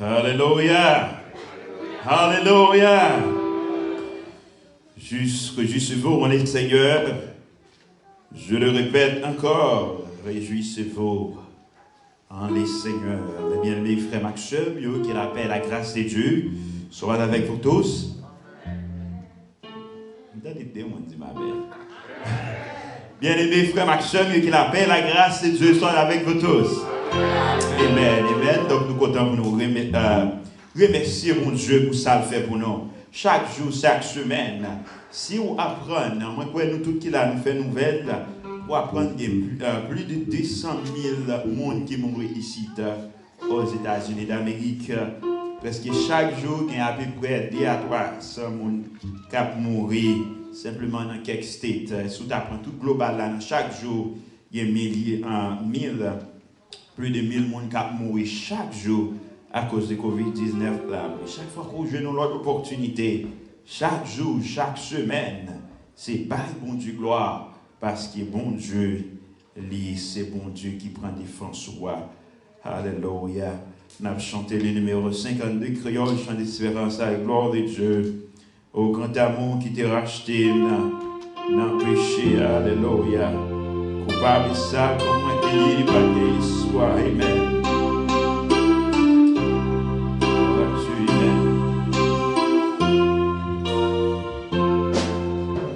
Alléluia. Alléluia. Réjouissez-vous, mon Seigneur. Je le répète encore, réjouissez-vous en les seigneurs. Les bien-aimés frères Maxime, qui rappelle la grâce de Dieu, soit avec vous tous. Bien-aimés frères Maxime, qui rappelle la grâce de Dieu, soit avec vous tous. Amen, amen. Donc nous comptons pour nous remercier mon Dieu pour ça le fait pour nous. Chaque jour, chaque semaine, si vous apprenez, moi je nous tous qui là nous fait nouvelle, pour apprendre plus de 200 000 personnes qui mourent ici aux États-Unis d'Amérique. Presque chaque jour, il y a à peu près 2 à 300 personnes qui mourent simplement dans quelques États. Si tu apprends tout global là, chaque jour, il y a plus de 1000 personnes qui mourent chaque jour à cause de Covid-19. Chaque fois qu'on joue l'autre opportunité, chaque jour, chaque semaine, c'est par bon Dieu gloire. Parce que bon Dieu, c'est bon Dieu qui prend défense sur moi. Alléluia. Nous avons chanté le numéro 52, créole, chant d'espérance à la gloire de Dieu. Au grand amour qui t'a racheté dans le péché. Alléluia. Coupable ça, comment t'es pas soit. Amen.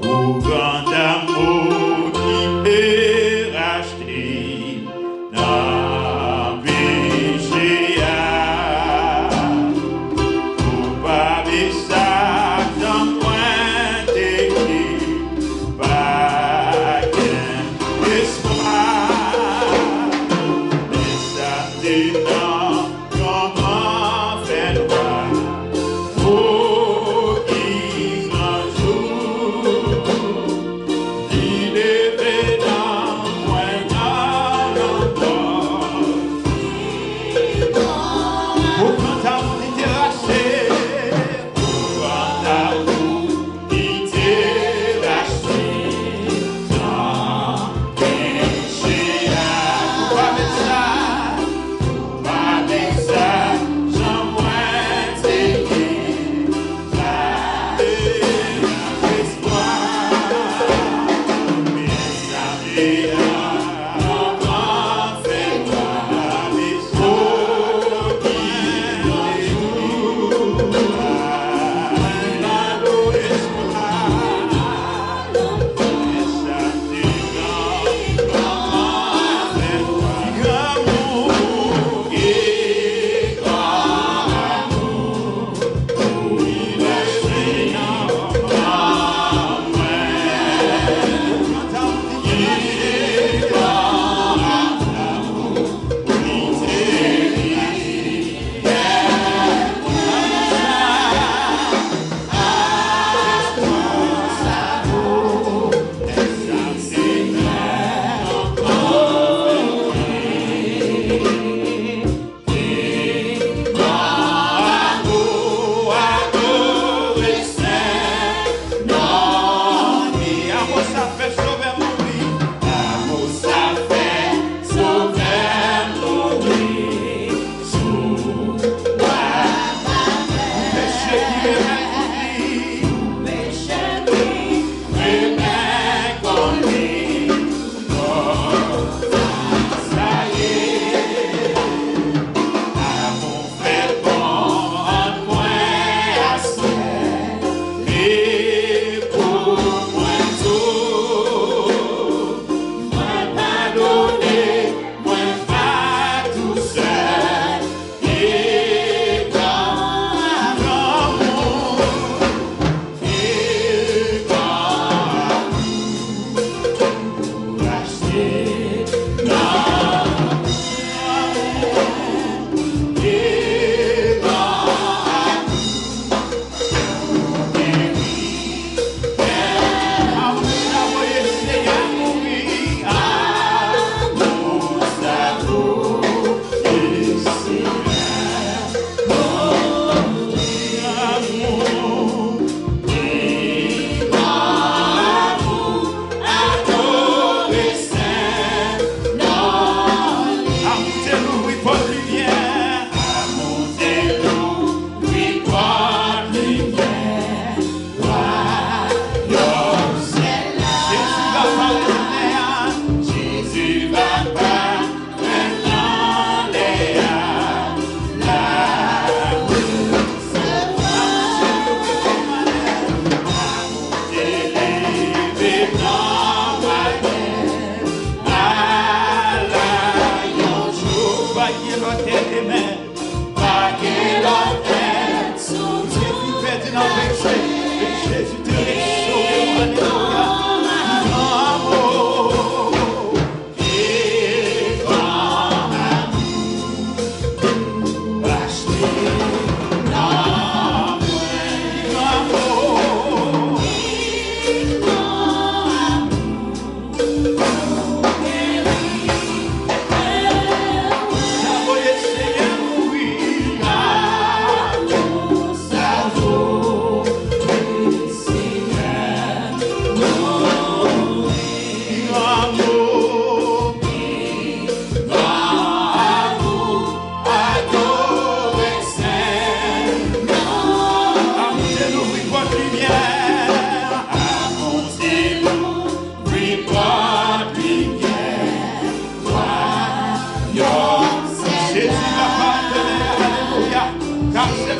Au grand amour qui est racheté dans le péché, coupable ça, dans point d'écrit, pas qu'un espoir, mais ça t'est dans comment faire voir, oh, qui grand jour. Il est dans point encore. Au grand amour qui t'est racheté, au grand amour qui t'est racheté, dans péché, coupable ça, sans moins t'aimer, la espoir. Comment faire toi les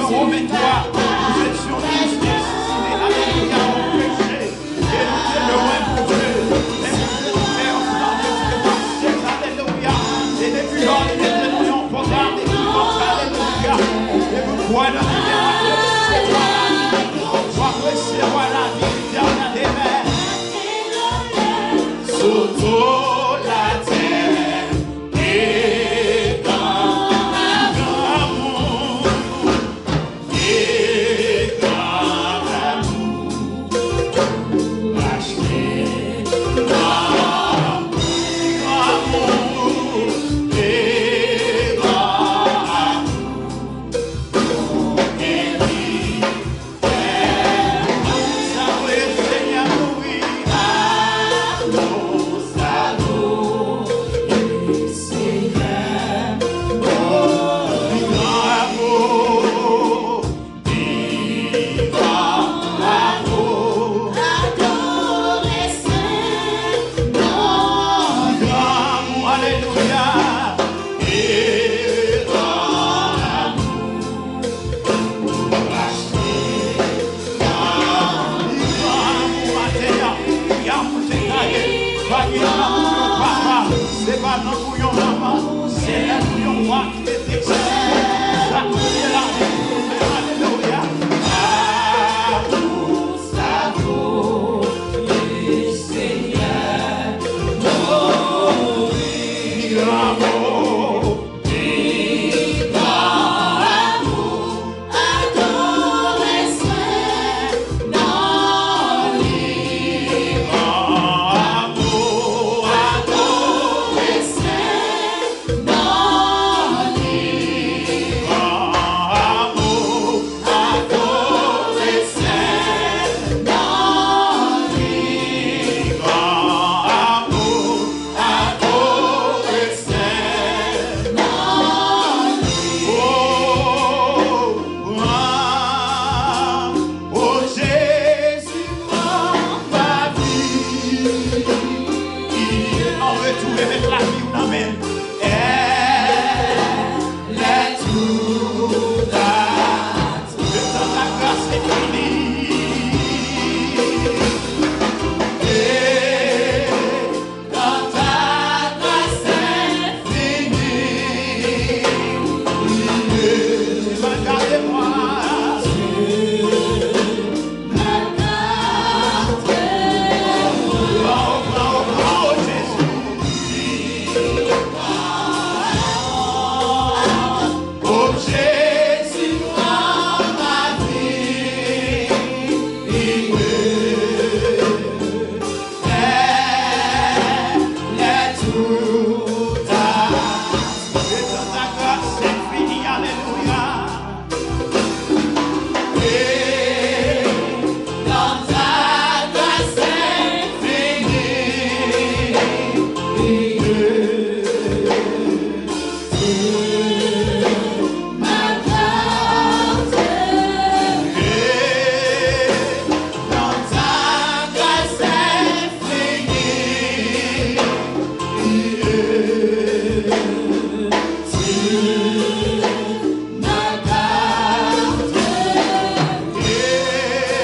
remets toi. Nous étions tous destinés, alléluia, au péché. Et nous te louons pour Dieu. Et nous te louons dans le passé, alléluia. Et depuis lors, nous te louons pour garder tout notre alléluia. Et vous croyez dans recevoir la vie éternelle. Amen. Sur toute la terre et dans l'amour et dans l'amour acheté dans l'amour et c'est pas non pour yon maman, c'est là pour yon roi qui est exercé. Ça c'est la vie, alléluia. Amour, savour, le Seigneur, mon amour, vivant amour, adoration, non vivant amour, adoration, non vivant amour, adoration, non vivant amour, adoration, oh Jésus, ma vie, en retour et mettre la vie, amen. Elle est toute à de ta grâce infinie. Et dans ta grâce infinie, regardez-moi. Oh Jésus, oh Jésus, ma vie, elle est toute à et dans ta grâce infinie, alléluia. Et dans ta grâce infinie, ma grâce, et dans ta grâce infinie, ma grâce,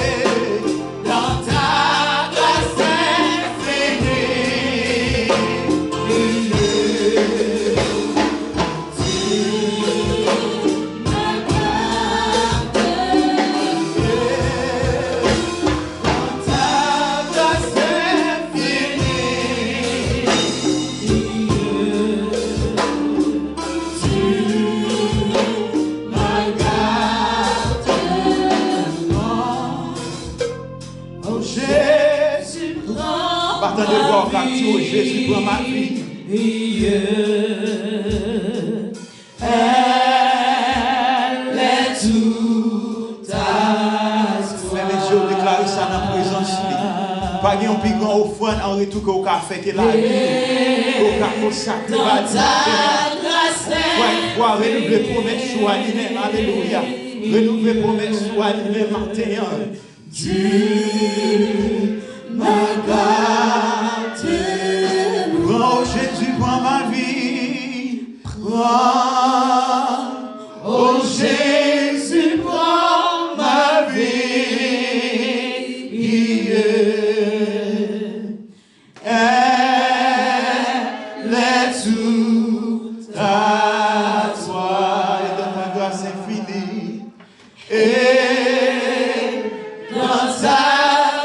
et dans ta grâce infinie, oh Jésus, partant de voir parti, oh Jésus, prends ma vie. Elle est toute à frère, les yeux déclarent ça dans la présence. Pas de piquant au fond en retour qu'au café que la vie, au café sacré. Dans ta grâce, foi, renouveler promesse soit lui-même, alléluia. Renouveler promesse soit lui-même matin. Dieu m'a gâté. Oh Jésus, prends ma vie. Prends, oh Jésus, prends fini. Et dans sa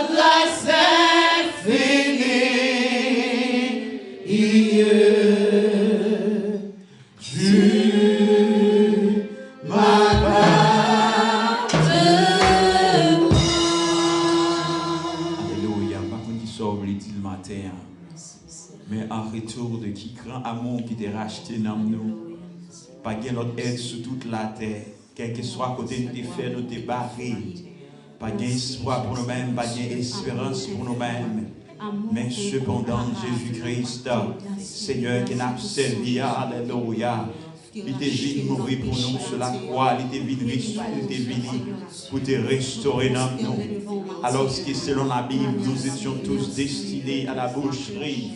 grâce infinie, tu m'accaptes. Alléluia, pas qu'on dit ça, on dit le matin. Mais en retour de qui grand amour qui t'est racheté dans nous, pas gain notre aide sur toute la terre, quel que soit côté nous t'es fait, nous t'es barré, pas gain espoir pour nous-mêmes, pas gain espérance pour nous-mêmes. Mais cependant, Jésus-Christ, Seigneur qui n'a servi, alléluia, il était venu mourir pour nous sur la croix, il était venu pour te restaurer dans nous. Alors que selon la Bible, nous étions tous destinés à la boucherie.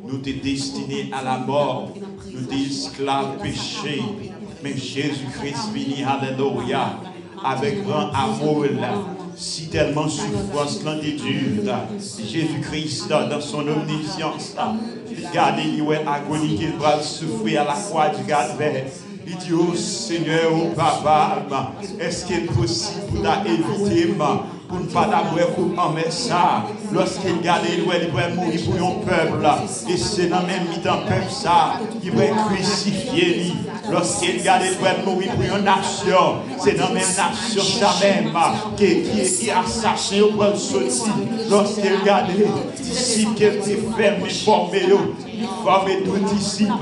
Nous étions destinés à la mort, nous étions esclaves péchés. Mais Jésus-Christ vini, alléluia, avec grand amour, si tellement souffrance l'en dure. Jésus-Christ, dans son omniscience, regardez l'agonie qu'il va souffrir à la croix du Calvaire. Il dit, oh Seigneur, oh Papa, est-ce qu'il est possible pour t'éviter pour ne pas d'abord en mettre ça? Lorsqu'il regarde, il va mourir pour un peuple. Et c'est dans le même temps peuple ça qui va crucifier. Lorsqu'il regarde, il va mourir pour une nation. C'est dans la même nation ça même qui a assassiné au point de sortir. Lorsqu'il regarde, disciples qui étaient fermés, formés, formés tous disciples,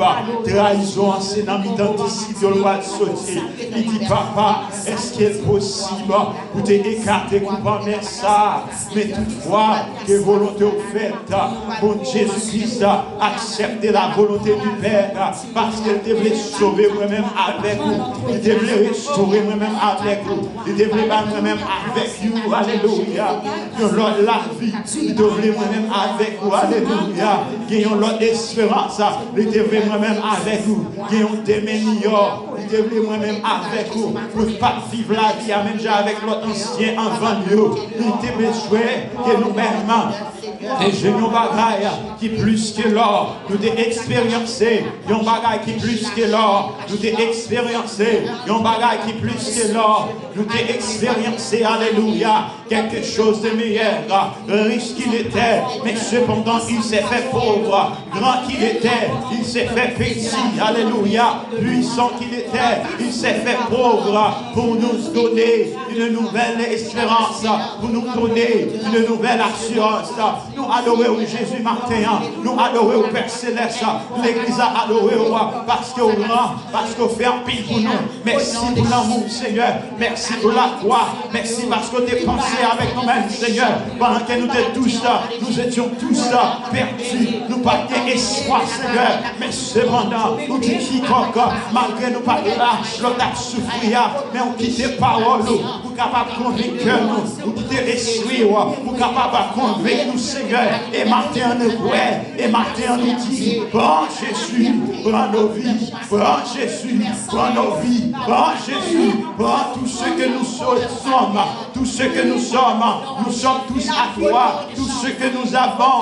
trahison, c'est dans le temps disciples, il va sortir. Il dit, Papa, est-ce qu'il est possible pour t'écarter coupant ça? Mais toutefois, que volonté faite, bon Jésus-Christ accepte la volonté du Père parce qu'il devait sauver moi-même avec vous. Il devait restaurer moi-même avec vous. Il devait battre moi-même avec vous. Alléluia. L'autre la vie, il devait moi-même avec vous. Alléluia. Gagnons l'autre espérance. Il devait moi-même avec vous. Gagnons des meilleurs. Il devait moi-même avec vous. Pour ne pas vivre la vie même avec l'autre ancien avant nous. Il devait jouer que nous-mêmes. Et j'ai un bagage qui plus que l'or, nous t'ai expériencé. Un bagage qui plus que l'or, nous t'ai expériencé. Un bagage qui plus que l'or, nous t'ai expériencé. Alléluia. Quelque chose de meilleur, riche qu'il était, mais cependant il s'est fait pauvre. Grand qu'il était, il s'est fait petit. Alléluia. Puissant qu'il était, il s'est fait pauvre pour nous donner une nouvelle espérance, pour nous donner une nouvelle assurance. Nous adorons Jésus matin, nous adorons au Père Céleste, l'Église a adoré parce qu'on rend, parce qu'on fait un pile pour nous. Merci pour l'amour, Seigneur. Merci pour la croix. Merci parce qu'on est pensé avec nous-mêmes, Seigneur. Pendant que nous étions tous perdus, nous pas d'espoir, Seigneur. Mais cependant, nous qui quiconque, malgré nous pas là, l'autre a souffert, mais on quitte les paroles, pour capable de convaincre nous, pour quitter l'esprit, pour capable de convaincre nous, Seigneur. Et matin nous croit, et matin nous dit, prends Jésus, prends nos vies, prends Jésus, prends nos vies, prends Jésus, prends tout ce que nous sommes, tout ce que nous sommes tous à toi, tout ce que nous avons,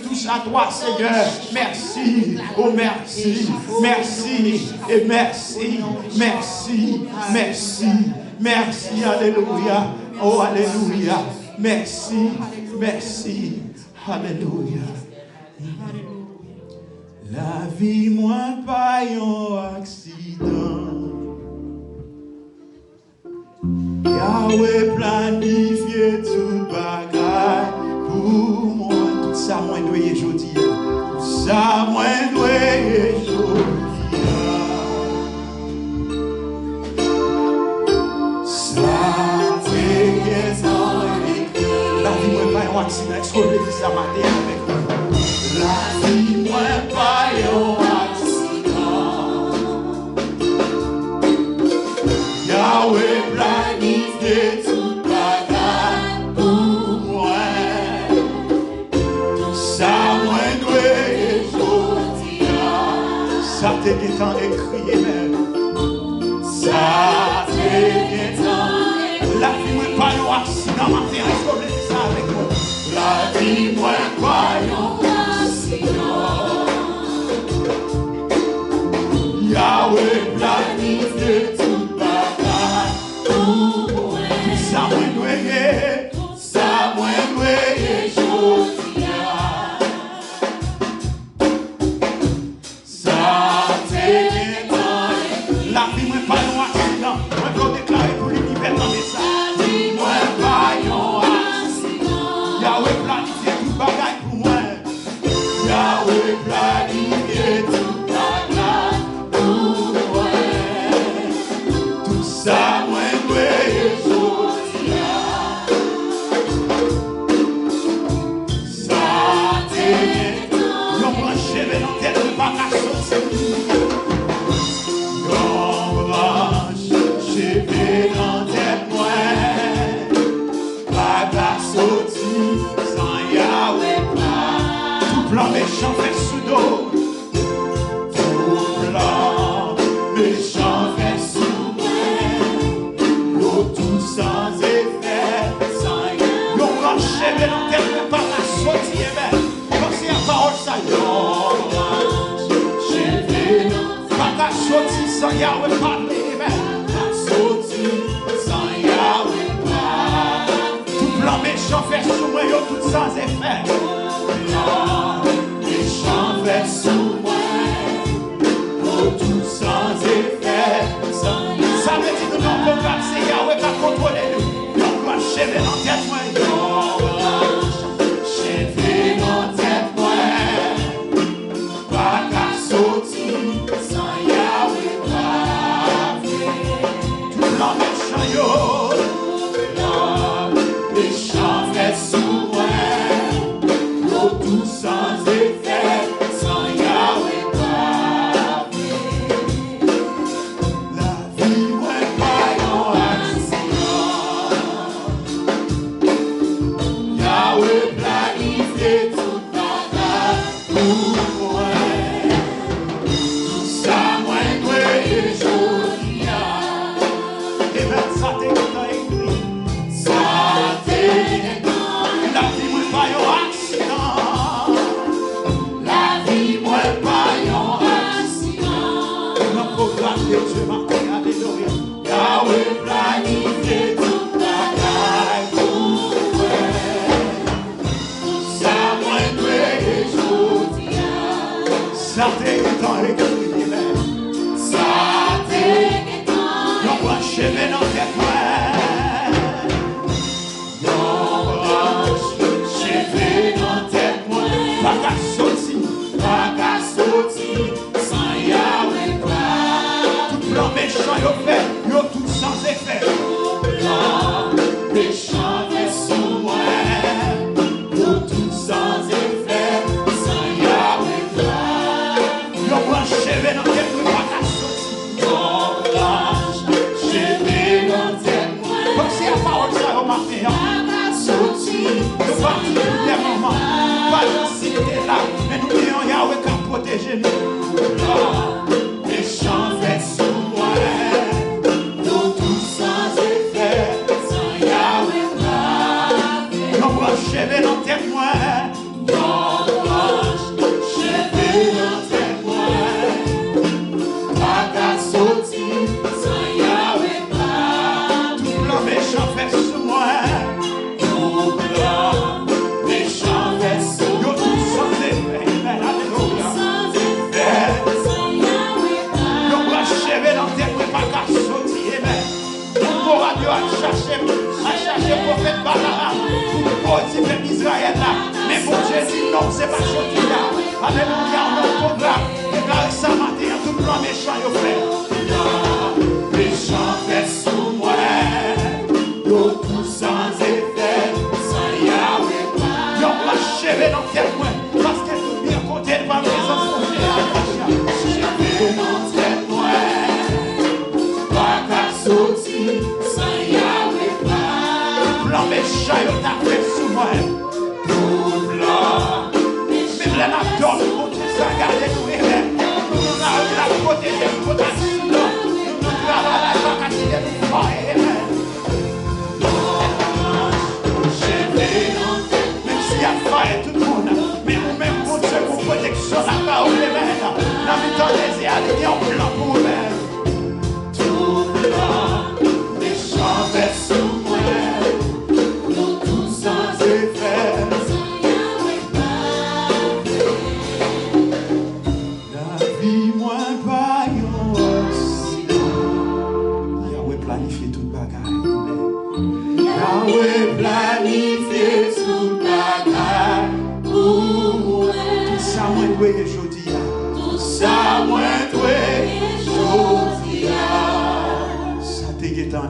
tous à toi, Seigneur. Merci, oh merci, merci, et merci, merci, merci, merci, alléluia, oh alléluia, merci, merci, alléluia. La vie, moins pas un accident. Yahweh planifié tout bagaille pour moi. Tout ça, moi, doye jodi. Tout ça, moi, doye jodi. Ça, c'est qu'est-ce la vie, moi, pas un accident. Est-ce qu'on dit ça matin avec nous? La vie, moi, pas un accident. Yahweh planifié tout bagaille pour moi. Tout ça, moi, doye jodi. Ça, t'es temps écrit, même. Ça, t'es temps écrit. La vie, moi, pas un accident matin. Est-ce qu'on dit ça avec nous? La vie, moi, pas un accident. Yahweh planifié tout bagaille.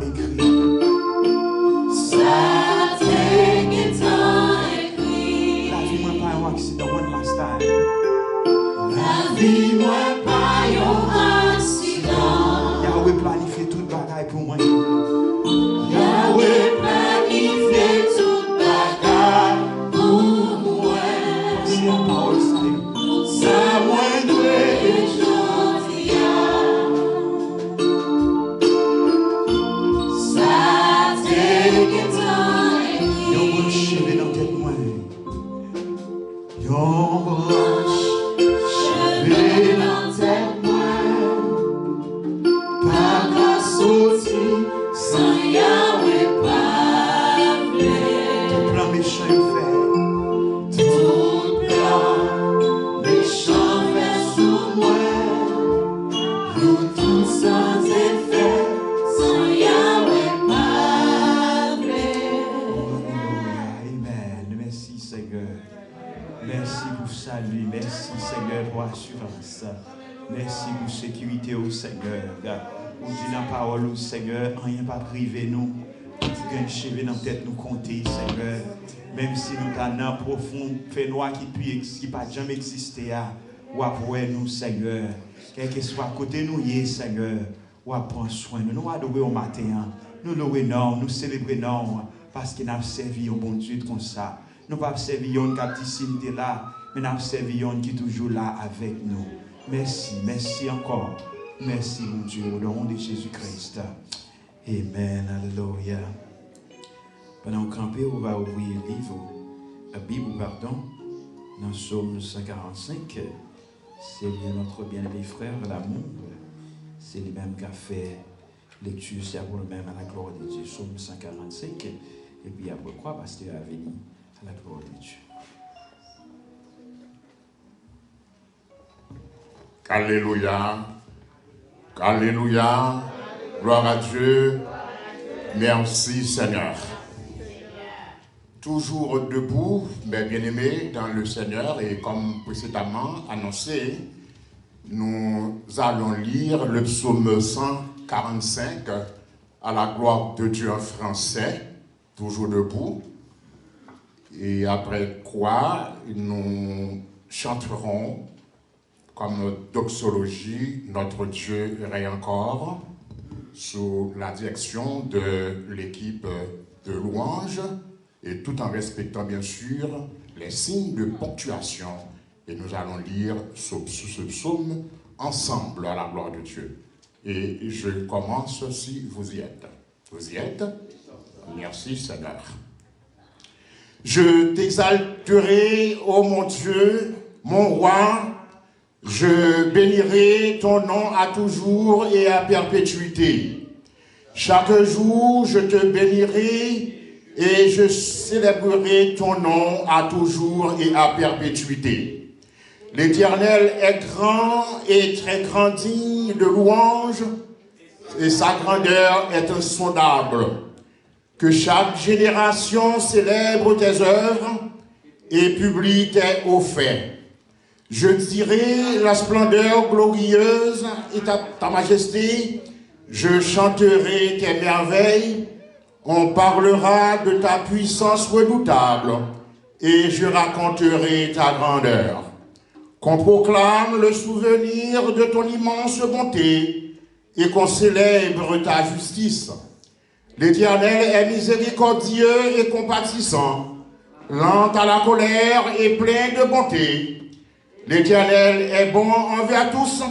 Écrit. Yahweh planifie toute bagaille pour moi. Yahweh planifie toute bagaille pour moi. C'est la parole ça. Ça moindre aujourd'hui. Ça take time. Yon bon cheve dans tête moi. Yon branche cheve dans tête moi. Pas qu'à sortir sans Yahweh parler. Tout plan méchant yon fait. Tout plan méchant fait sous moi. Nous tous sans effet, sans Yahweh parler. Alléluia. Amen. Merci Seigneur. Merci pour salut. Merci Seigneur pour assurance. Merci pour sécurité au Seigneur. On dit la parole au Seigneur, rien pas privé nous. Tout gagne cheve dans tête nous compter Seigneur. Même si nous t'en profond, fait noir qui pas jamais existé ou après nous Seigneur. Quel que soit côté nous y est Seigneur. Ou prendre soin de nous. Nous adorer au matin. Nous louer non, nous célébrer non. Parce qu'il n'a servi au bon Dieu comme ça. Nous pas servi un qui là, mais nous avons servi un qui est toujours là avec nous. Merci, merci encore. Merci mon Dieu, au nom de Jésus-Christ. Amen, alléluia. Pendant qu'on campe, on va ouvrir la Bible, dans Psaume 145. C'est notre bien-aimé frère, l'amour. C'est lui-même qui a fait lecture, c'est pour lui-même à la gloire de Dieu. Psaume 145. Et puis après quoi, pasteur a venu à la gloire de Dieu. Alléluia. Alléluia. Gloire à Dieu. Merci Seigneur. Toujours debout, mes bien-aimés dans le Seigneur, et comme précédemment annoncé, nous allons lire le psaume 145 à la gloire de Dieu en français, toujours debout. Et après quoi, nous chanterons comme doxologie, notre Dieu règne encore, sous la direction de l'équipe de louanges, et tout en respectant bien sûr les signes de ponctuation. Et nous allons lire ce psaume ensemble à la gloire de Dieu. Et je commence si vous y êtes. Vous y êtes? Merci Seigneur. Je t'exalterai, ô mon Dieu, mon roi. Je bénirai ton nom à toujours et à perpétuité. Chaque jour, je te bénirai et je célébrerai ton nom à toujours et à perpétuité. L'Éternel est grand et très grand, digne de louange, et sa grandeur est insondable. Que chaque génération célèbre tes œuvres et publie tes hauts faits. Je dirai la splendeur glorieuse et ta majesté, je chanterai tes merveilles, on parlera de ta puissance redoutable et je raconterai ta grandeur. Qu'on proclame le souvenir de ton immense bonté et qu'on célèbre ta justice. L'Éternel est miséricordieux et compatissant, lent à la colère et plein de bonté. L'Éternel est bon envers tous,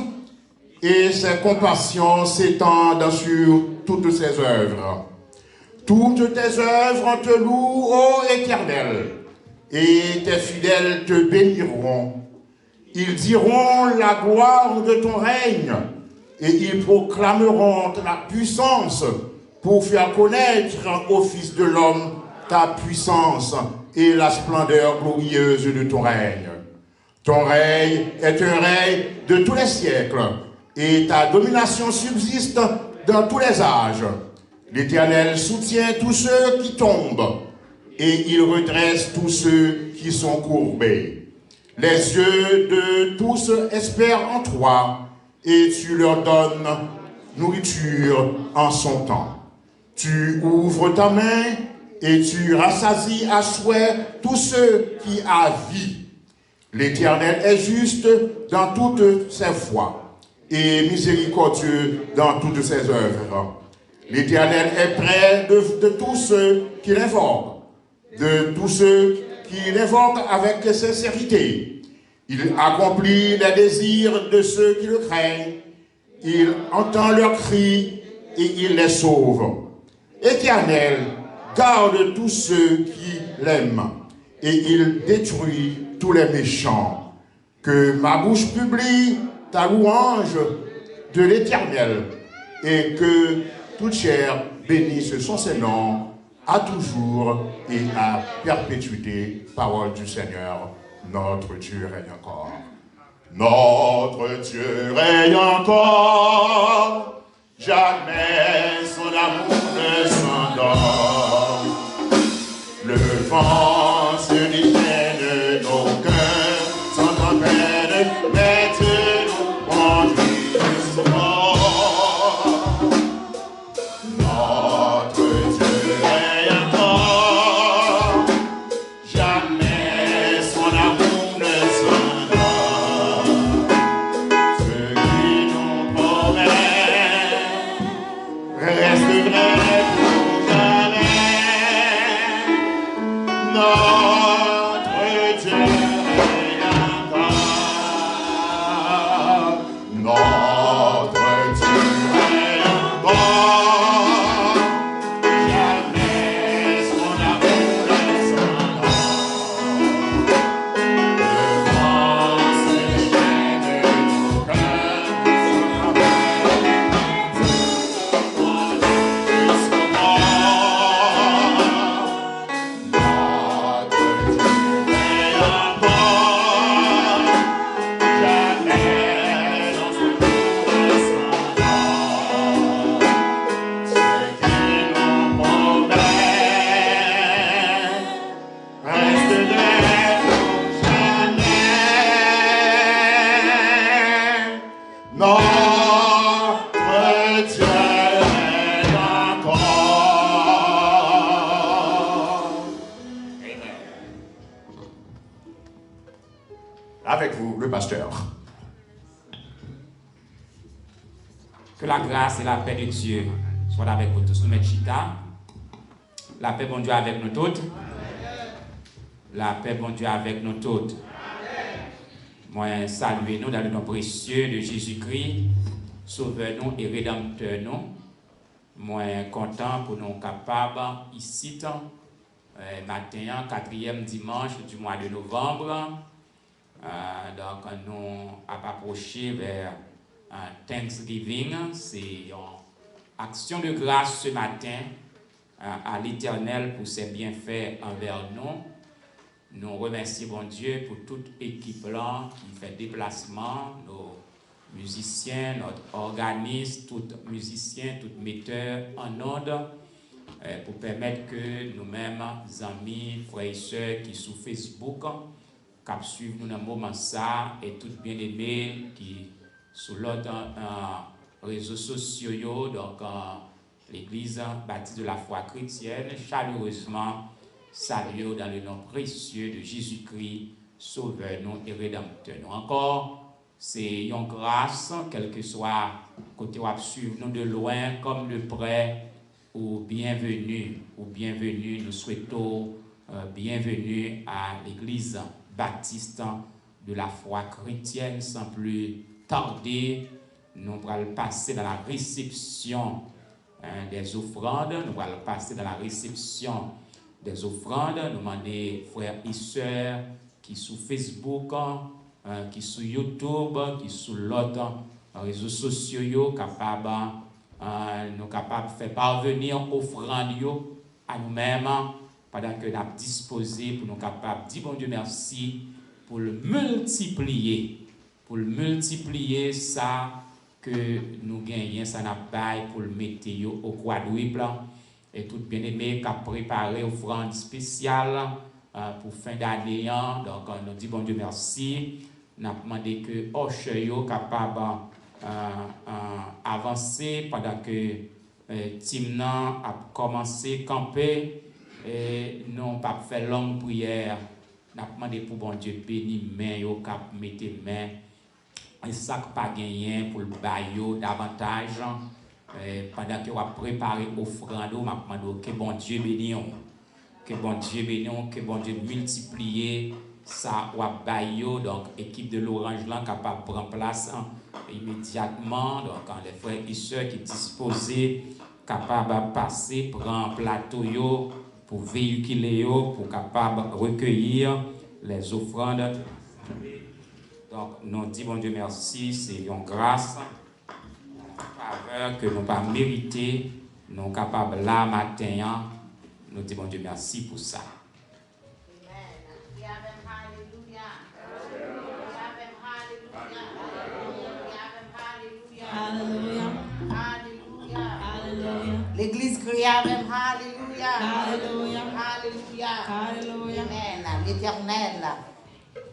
et ses compassions s'étendent sur toutes ses œuvres. Toutes tes œuvres te louent, ô Éternel, et tes fidèles te béniront. Ils diront la gloire de ton règne, et ils proclameront ta puissance pour faire connaître au Fils de l'homme ta puissance et la splendeur glorieuse de ton règne. Ton règne est un règne de tous les siècles, et ta domination subsiste dans tous les âges. L'Éternel soutient tous ceux qui tombent, et il redresse tous ceux qui sont courbés. Les yeux de tous espèrent en toi, et tu leur donnes nourriture en son temps. Tu ouvres ta main, et tu rassasies à souhait tous ceux qui a vie. L'Éternel est juste dans toutes ses voies et miséricordieux dans toutes ses œuvres. L'Éternel est près de tous ceux qui l'invoquent, de tous ceux qui l'invoquent avec sincérité. Il accomplit les désirs de ceux qui le craignent. Il entend leurs cris et il les sauve. Éternel, garde tous ceux qui l'aiment et il détruit tous les méchants. Que ma bouche publie ta louange de l'Éternel et que toute chair bénisse son Seigneur à toujours et à perpétuité. Parole du Seigneur, notre Dieu règne encore. Notre Dieu règne encore, jamais son amour ne s'endort. Le vent se déchaîne de nos cœurs, sans peine, mais Dieu nous conduit doucement. Notre Dieu règne encore, jamais son amour ne s'endort. Ce qui nous promet reste vrai pour jamais. Notre Dieu règne encore. Notre Dieu règne encore. Jamais son amour ne s'endort. Le vent se déchaîne de nos cœurs, son amour jusqu'au mort. Avec vous, le pasteur. Que la grâce et la paix de Dieu soient avec vous tous. Nous mettons chita. La paix, bon Dieu, avec nous toutes. La paix, bon Dieu, avec nous toutes. Moi, saluez-nous dans le nom précieux de Jésus-Christ, sauveur-nous et rédempteur-nous. Moi, content pour nous capables, ici, matin, 4e dimanche du mois de novembre. Donc, nous avons approché vers Thanksgiving. C'est une action de grâce ce matin à l'Éternel pour ses bienfaits envers nous. Nous remercions bon Dieu pour toute équipe là qui fait déplacement, nos musiciens, notre organisme, tous musiciens, tous metteurs en ordre, pour permettre que nous-mêmes, amis, frères et sœurs qui sont sur Facebook, qui suivent nous dans le moment ça, et tous bien-aimés qui sont sur l'autre réseaux sociaux, donc l'Église baptiste de la foi chrétienne, chaleureusement saluons dans le nom précieux de Jésus-Christ, sauveur-nous et rédempteur-nous. Encore, c'est une grâce, quel que soit côté où suivre nous de loin comme de près, ou bienvenue, nous souhaitons bienvenue à l'Église baptiste de la foi chrétienne. Sans plus tarder, nous allons passer dans la réception des offrandes. Nous allons passer dans la réception des offrandes. Nous demandons frères et sœurs qui sont sur Facebook, qui sont sur YouTube, qui sont sur l'autre réseaux sociaux, nous capables de faire parvenir offrandes à nous-mêmes pendant que nous avons disposé pour nous capables de dire bon Dieu merci pour le multiplier ça que nous gagnons, ça n'a pas pour le mettre au quadruple. Et tout bien-aimé qui a préparé offrande spéciale pour fin d'année. Donc, nous disons bon Dieu merci. Nous avons demandé que Ocheyo capable avancer pendant que Timnan a commencé à camper. Et nous n'avons pas fait longue prière. n'a demandé pour bon Dieu bénir main yo cap mettre main et ça pas gagné pour le bailler davantage pendant que on préparer offrande m'a demandé que bon Dieu bénisse que bon Dieu bénisse que bon Dieu multiplie ça ou bailler donc équipe de l'Orange là capable prendre place immédiatement donc les frères et sœurs qui disposés capable passer prendre plateau yo pour véhiculer yo pour capable recueillir les offrandes. Donc nous disons bon Dieu merci, c'est une grâce, faveur que nous pas mérité, nous capables là matin, nous disons bon Dieu merci pour ça. L'église crie Amen, Alléluia. Alléluia. Alléluia. Alléluia. Amen. L'Éternel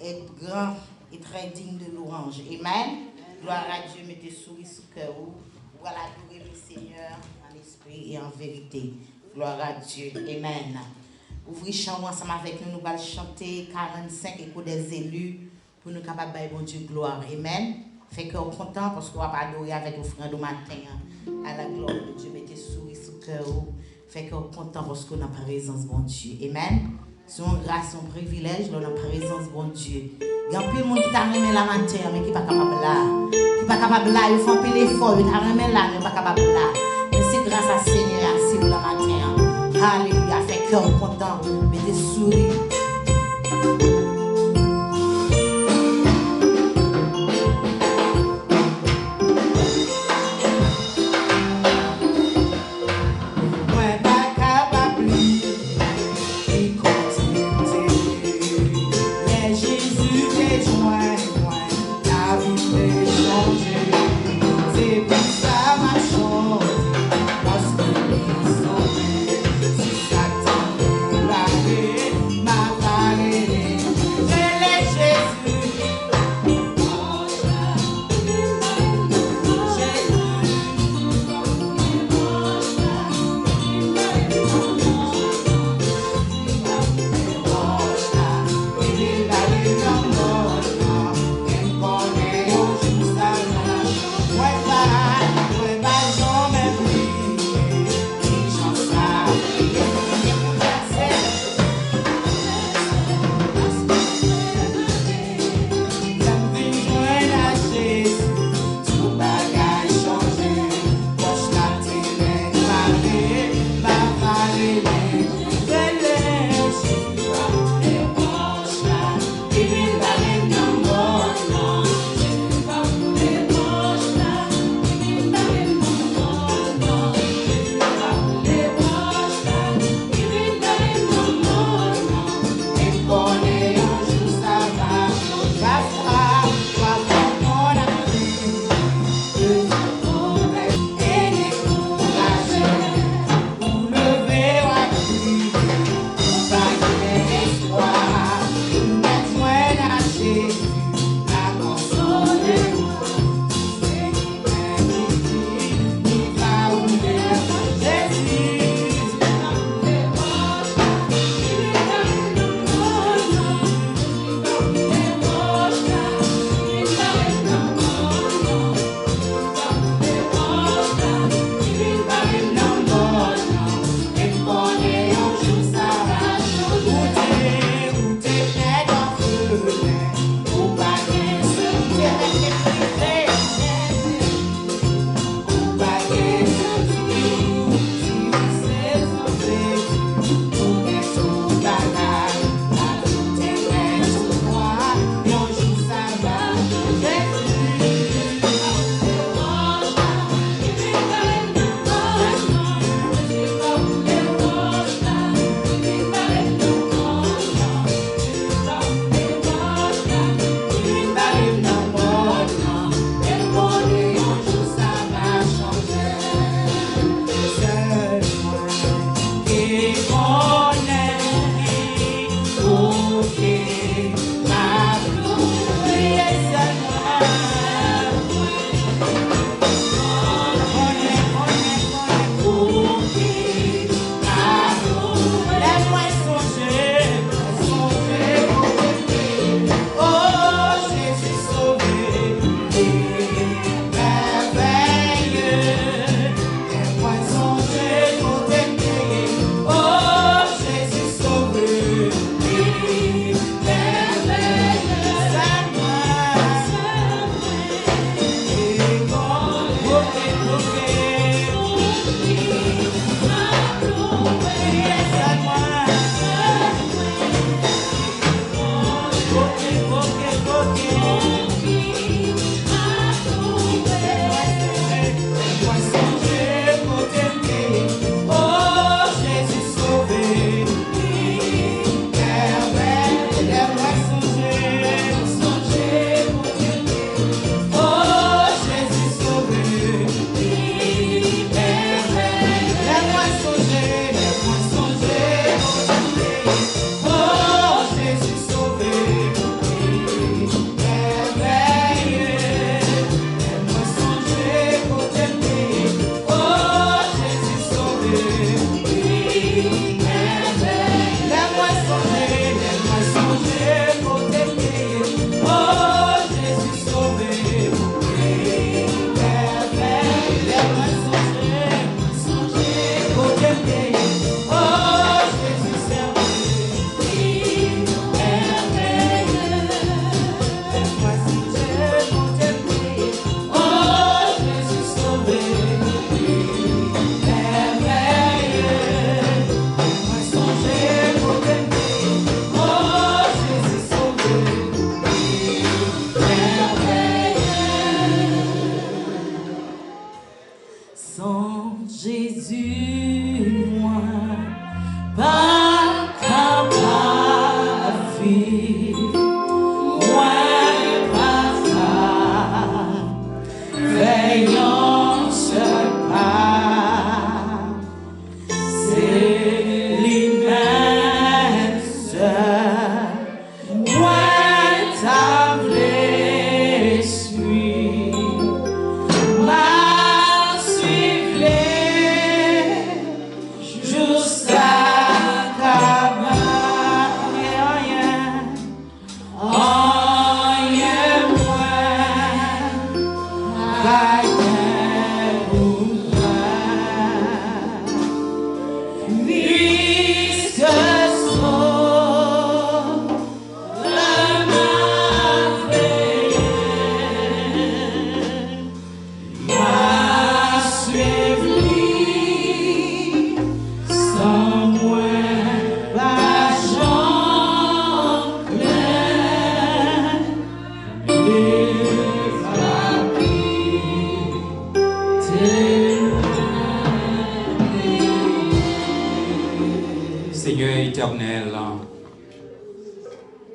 est grand et très digne de louange. Amen. Gloire à Dieu, mettez souris sous cœur. Voilà, adorer le Seigneur en esprit et en vérité. Gloire à Dieu. Amen. Ouvrez chant ensemble avec nous. Nous allons chanter 45 échos des élus pour nous capables de bon Dieu gloire. Amen. Fait qu'on est content parce qu'on va pas adorer avec offrande au matin. À la gloire de Dieu, mettez souris sous cœur. Fait qu'on est content parce qu'on a la présence bon Dieu. Amen. C'est une grâce, un privilège, dans la présence bon Dieu. Il y a plus de monde qui t'a remis la matin, mais qui n'est pas capable là. Qui n'est pas capable là, il faut un peu l'effort, il t'a remis là, mais pas capable là. Mais c'est grâce à Seigneur, à la matin. Alléluia. Fait qu'on est content, mettez souris.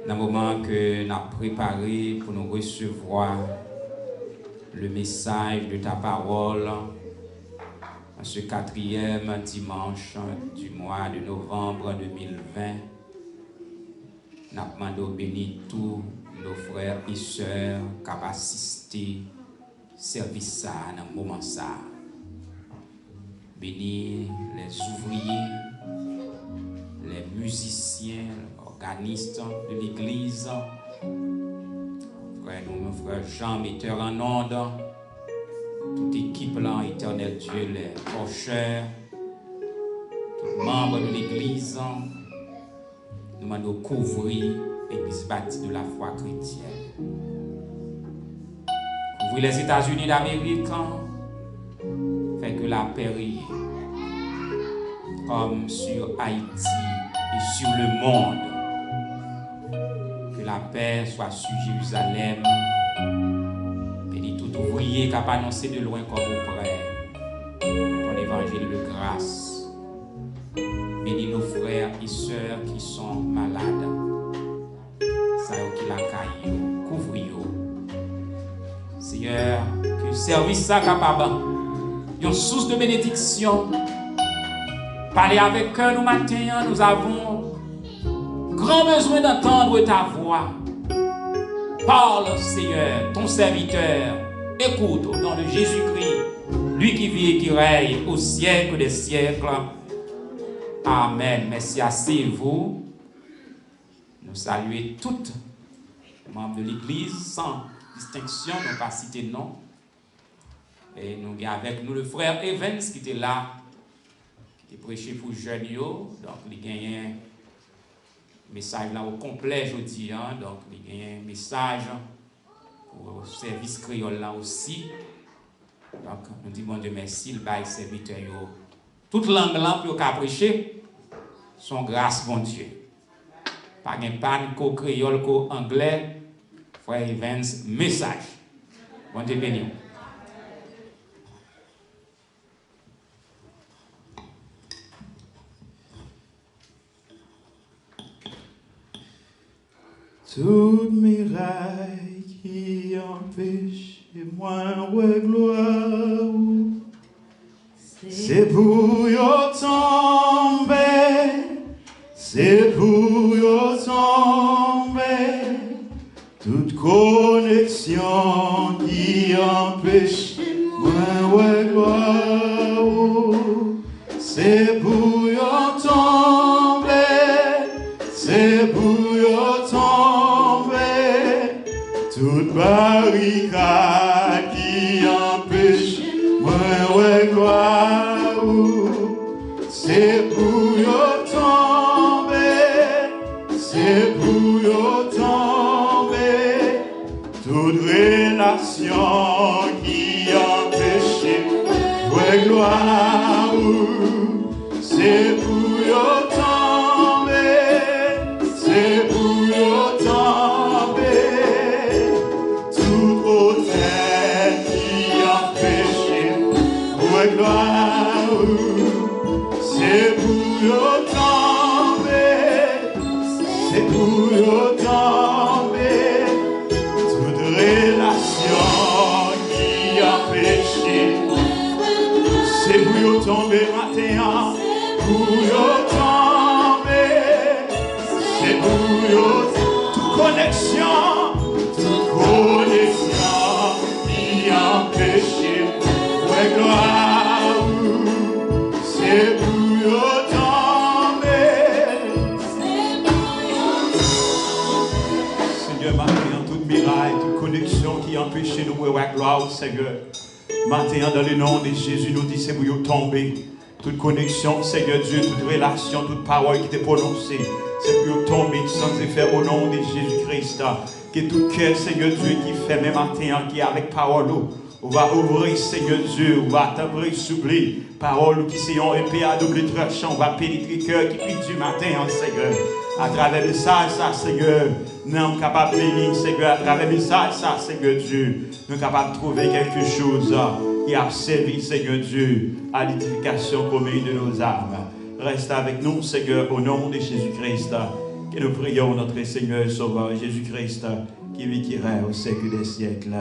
Dans le moment que nous avons préparé pour nous recevoir le message de ta parole en ce 4e dimanche du mois de novembre 2020, nous demandons bénir tous nos frères et sœurs qui ont assisté au service dans ce moment. Bénir les ouvriers, les musiciens, les organistes de l'église, frère, mon frère Jean, metteur en onde, toute équipe là, éternel Dieu, les porcheurs, tous membres de l'église, nous demandons couvrir l'église bâtie de la foi chrétienne. Couvrir les États-Unis d'Amérique, fait que la paix règne comme sur Haïti et sur le monde. Que la paix soit sur Jérusalem. Bénis tout ouvrier qui a annoncé de loin comme auprès ton évangile de grâce. Bénis nos frères et sœurs qui sont malades. Ça qui la caille, couvre-yo. Seigneur, que le service soit capable, une source de bénédiction. Parlez avec eux nous matin, nous avons grand besoin d'entendre ta voix. Parle, Seigneur, ton serviteur. Écoute au nom de Jésus-Christ, lui qui vit et qui règne au siècle des siècles. Amen. Merci à vous. Nous saluons toutes les membres de l'Église sans distinction, nous pas citer de nom. Et nous avons avec nous le frère Evans qui était là, qui était prêché pour jeunes. Donc, il y a un message là au complet aujourd'hui. Donc, il y a un message pour le service créole là aussi. Donc, nous disons bon Dieu merci, le bail serviteur. Toute langue là pour qu'à prêcher, son grâce, bon Dieu. Pas de panne, qu'au créole, qu'au anglais, frère Evans, message. Bon Dieu béni. Toutes mes rails qui empêchent moi ouais gloire, c'est pour yo tomber, c'est pour yo tomber. Toute connexion qui empêche moi ouais gloire, c'est pour pour yo tomber, c'est pour yo tomber, toute barricade qui empêche moi ouais gloire, c'est pour yo tomber, c'est pour yo tomber, toute relation qui empêche moi gloire, c'est pour yo tomber, c'est pour yo tomber, tout hôtel qui empêche moi gloire, c'est pour yo tomber, c'est pour yo tomber, toute relation qui empêche, c'est pour yo tomber matin, pour yo tomber, c'est pour yo toute connexion qui empêche, ouais gloire, c'est pour yo tomber, Seigneur, maintenant toute miraille, toute connexion qui empêche nous, ouais gloire, Seigneur. Maintenant, dans le nom de Jésus, nous disons pour vous tomber. Toute connexion, Seigneur Dieu, toute relation, toute parole qui t'est prononcée, c'est pour vous tomber sans effet au nom de Jésus-Christ. Que tout cœur, Seigneur Dieu, qui fait même matin, qui est avec parole, on va ouvrir, Seigneur Dieu, on va t'ouvrir, s'oublie. Parole qui c'est en épée à double tranchant, on va pénétrer le cœur qui prie du matin, Seigneur. À travers le ça, Seigneur, nous sommes capables de bénir, Seigneur. À travers le ça, Seigneur Dieu, nous sommes capables de trouver quelque chose qui a servi, Seigneur Dieu, à l'édification commune de nos âmes. Reste avec nous, Seigneur, au nom de Jésus-Christ, que nous prions notre Seigneur Sauveur Jésus-Christ, qui vit, qui règne au siècle des siècles.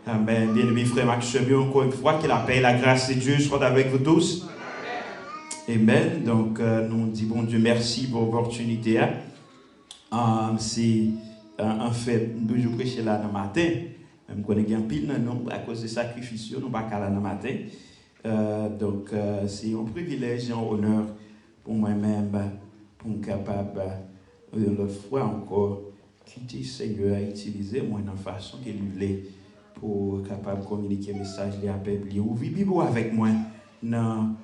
Amen. Bien-aimés frères Maxime, encore une fois, que la paix et la grâce de Dieu soient avec vous tous. Amen. Donc, nous disons, bon Dieu, merci pour l'opportunité. C'est en fait, nous toujours prêcher là le matin. Je connais un pile, non, à cause des sacrifices, nous ne sommes pas là le matin. Donc, c'est un privilège et un honneur pour moi-même, pour être capable, une fois encore, quitter le Seigneur à utiliser moi de façon qu'il voulait pour être capable de communiquer le message à peuple. Ou vivez-vous avec moi dans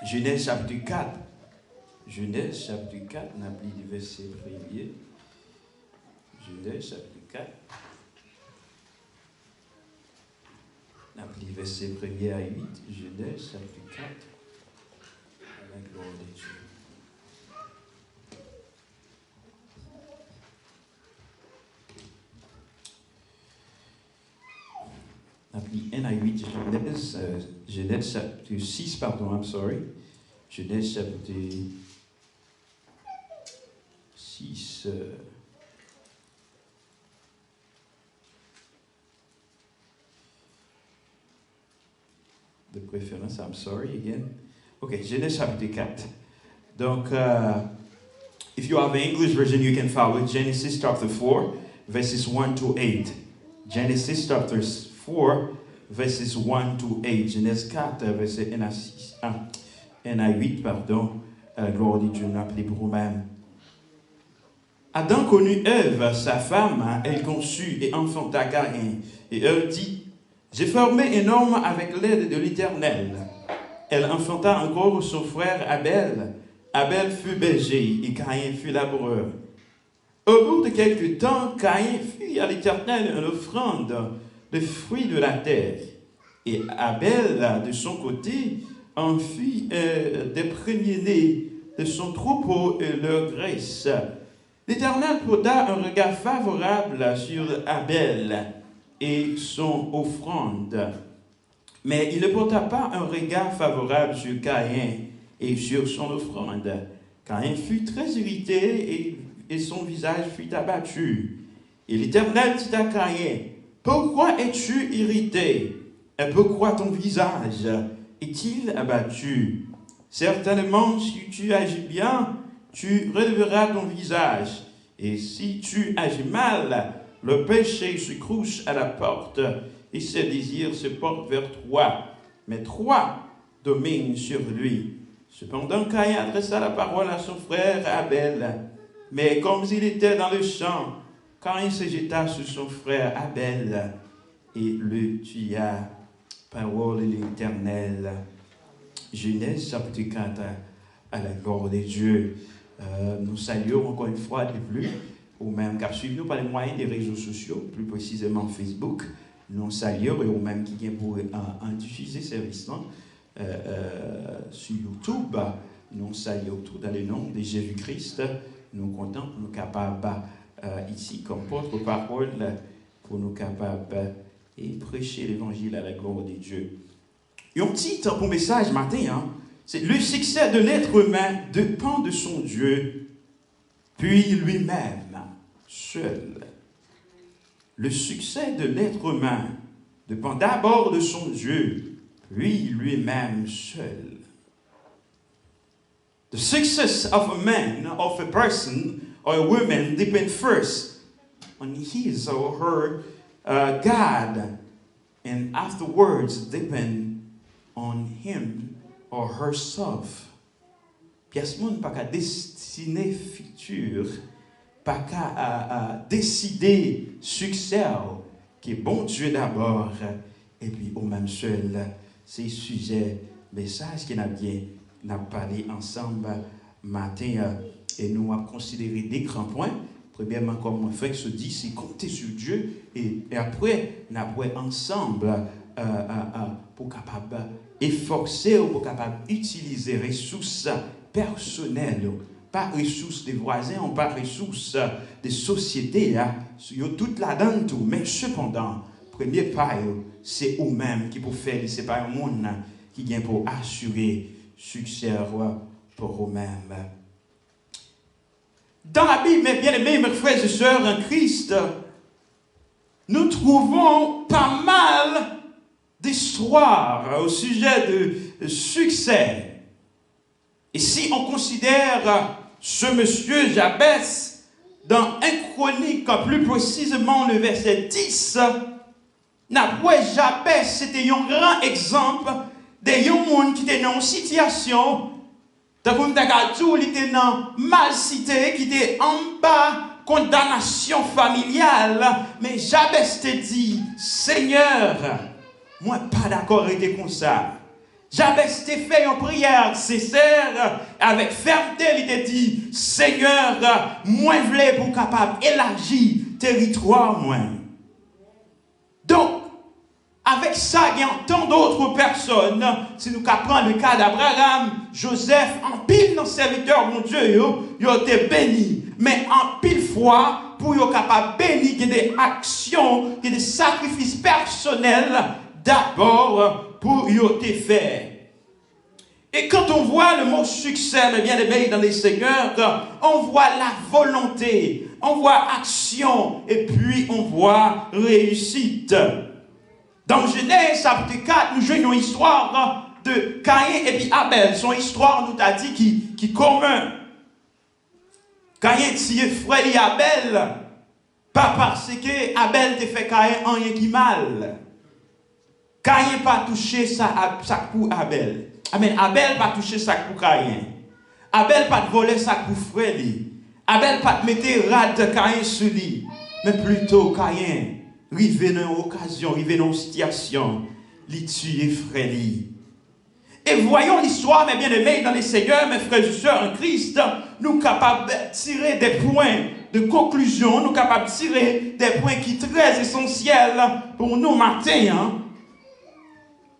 Genèse chapitre 4. Genèse chapitre 4, on a pris le verset premier. Genèse chapitre 4. On a pris le verset 1er à 8. Genèse chapitre 4. À la gloire de Dieu. On a pris 1 à 8. Genèse chapitre 6, pardon, I'm sorry. Genèse chapitre 6. De préférence, I'm sorry again. Okay, Genèse chapitre 4. Donc, if you have an English version, you can follow Genesis chapter 4, verses 1 to 8. Genesis chapter 4, verses 1 to 8. Genèse 4, verset 1 à 6. 1 à 8, pardon. Gloire de Dieu, nous appelons pour nous-mêmes. Adam connut Ève, sa femme, elle conçut et enfanta Caïn. Et elle dit, j'ai formé un homme avec l'aide de l'Éternel. Elle enfanta encore son frère Abel. Abel fut berger et Caïn fut laboureur. Au bout de quelque temps, Caïn fit à l'Éternel une offrande de fruits de la terre. Et Abel, de son côté, en fit des premiers-nés de son troupeau et leur graisse. L'Éternel porta un regard favorable sur Abel et son offrande. Mais il ne porta pas un regard favorable sur Caïn et sur son offrande. Caïn fut très irrité et son visage fut abattu. Et l'Éternel dit à Caïn, « Pourquoi es-tu irrité? Et pourquoi ton visage est-il abattu? Certainement, si tu agis bien, tu releveras ton visage. Et si tu agis mal, le péché se couche à la porte et ses désirs se portent vers toi. Mais toi, domine sur lui. Cependant, Caïn adressa la parole à son frère Abel. Mais comme il était dans le champ, Caïn se jeta sur son frère Abel et le tua. Parole de l'Éternel. Genèse chapitre 4, à la gloire de Dieu. Nous saluons encore une fois de plus, ou même qui suivent nous par les moyens des réseaux sociaux, plus précisément Facebook. Nous saluons et ou même qui viennent pour en diffuser service sur YouTube. Nous saluons tout dans le nom de Jésus-Christ. Nous comptons, nous capables ici comme porte-parole pour nous capables et prêcher l'évangile à la gloire de Dieu. Et un petit pour message matin, c'est le succès de l'être humain dépend de son Dieu, puis lui-même, seul. Le succès de l'être humain dépend d'abord de son Dieu, puis lui-même seul. The success of a man, of a person, or a woman depends first on his or her God, and afterwards depend on him or herself. Pièce moun pas qu'à destiner futur, pas qu'à décider succès, qui est bon Dieu d'abord, et puis au même seul, c'est sujet, message qui n'a bien n'a parlé ensemble matin, et nous avons considéré des grands points. Premièrement, comme on fait que se dit, c'est compter sur Dieu, et après, nous avons ensemble pour capable efforcer ou pour capable utiliser ressources personnelles, pas ressources des voisins, pas ressources des sociétés, sur toute la donne tout. Mais cependant, premier pas, c'est eux-mêmes qui pour faire, c'est pas un monde qui vient pour assurer succès pour eux-mêmes. Dans la Bible, mes bien-aimés, mes frères et sœurs en Christ, nous trouvons pas mal d'histoires au sujet de succès. Et si on considère ce monsieur Jabès dans 1 Chronique, plus précisément le verset 10, Jabès, c'était un grand exemple de gens qui étaient dans une situation, qui était dans mal cité, qui était en bas, condamnation familiale. Mais Jabès te dit, Seigneur, moi pas d'accord avec comme ça. Jabès te fait une prière sincère, avec fermeté, il te dit, Seigneur, moi je voulais pour capable élargir territoire, moi. Donc, avec ça, il y a tant d'autres personnes. Si nous prenons le cas d'Abraham, Joseph, en pile nos serviteurs, mon Dieu, ils ont été bénis. Mais en pile fois, pour être capable de bénir, il y a des actions, il y a des sacrifices personnels, d'abord, pour y être fait. Et quand on voit le mot succès, mes bien-aimés dans les seigneurs, on voit la volonté, on voit action, et puis on voit réussite. Dans Genèse chapitre 4, nous jouons une histoire de Caïn et puis Abel. Son histoire nous a dit qui est commun. Caïn tire frère et Abel, pas parce que Abel te fait Caïn rien qui mal. Caïn pas touché ça pour Abel. Amen. Abel pas touché ça pour Caïn. Abel pas volé ça pour frère. Abel pas mettre rade Caïn sur lui. Mais plutôt Caïn. Rive dans une occasion, rive dans une situation, les tuer frère. Et voyons l'histoire, mes bien-aimés, dans les seigneurs, mes frères et sœurs en Christ, nous sommes capables de tirer des points de conclusion, nous sommes capables de tirer des points qui sont très essentiels pour nous matin,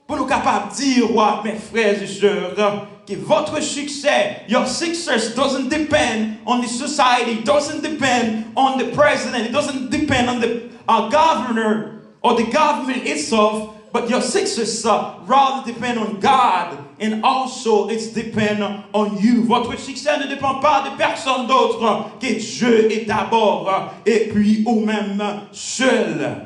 pour nous capables de dire, mes frères et sœurs, que votre succès, your success doesn't depend on the society, it doesn't depend on the president, it doesn't depend on the governor or the government itself, but your success rather depend on God, and also it's depend on you. Votre succès ne dépend pas de personne d'autre que Dieu est d'abord, et puis vous-même seul.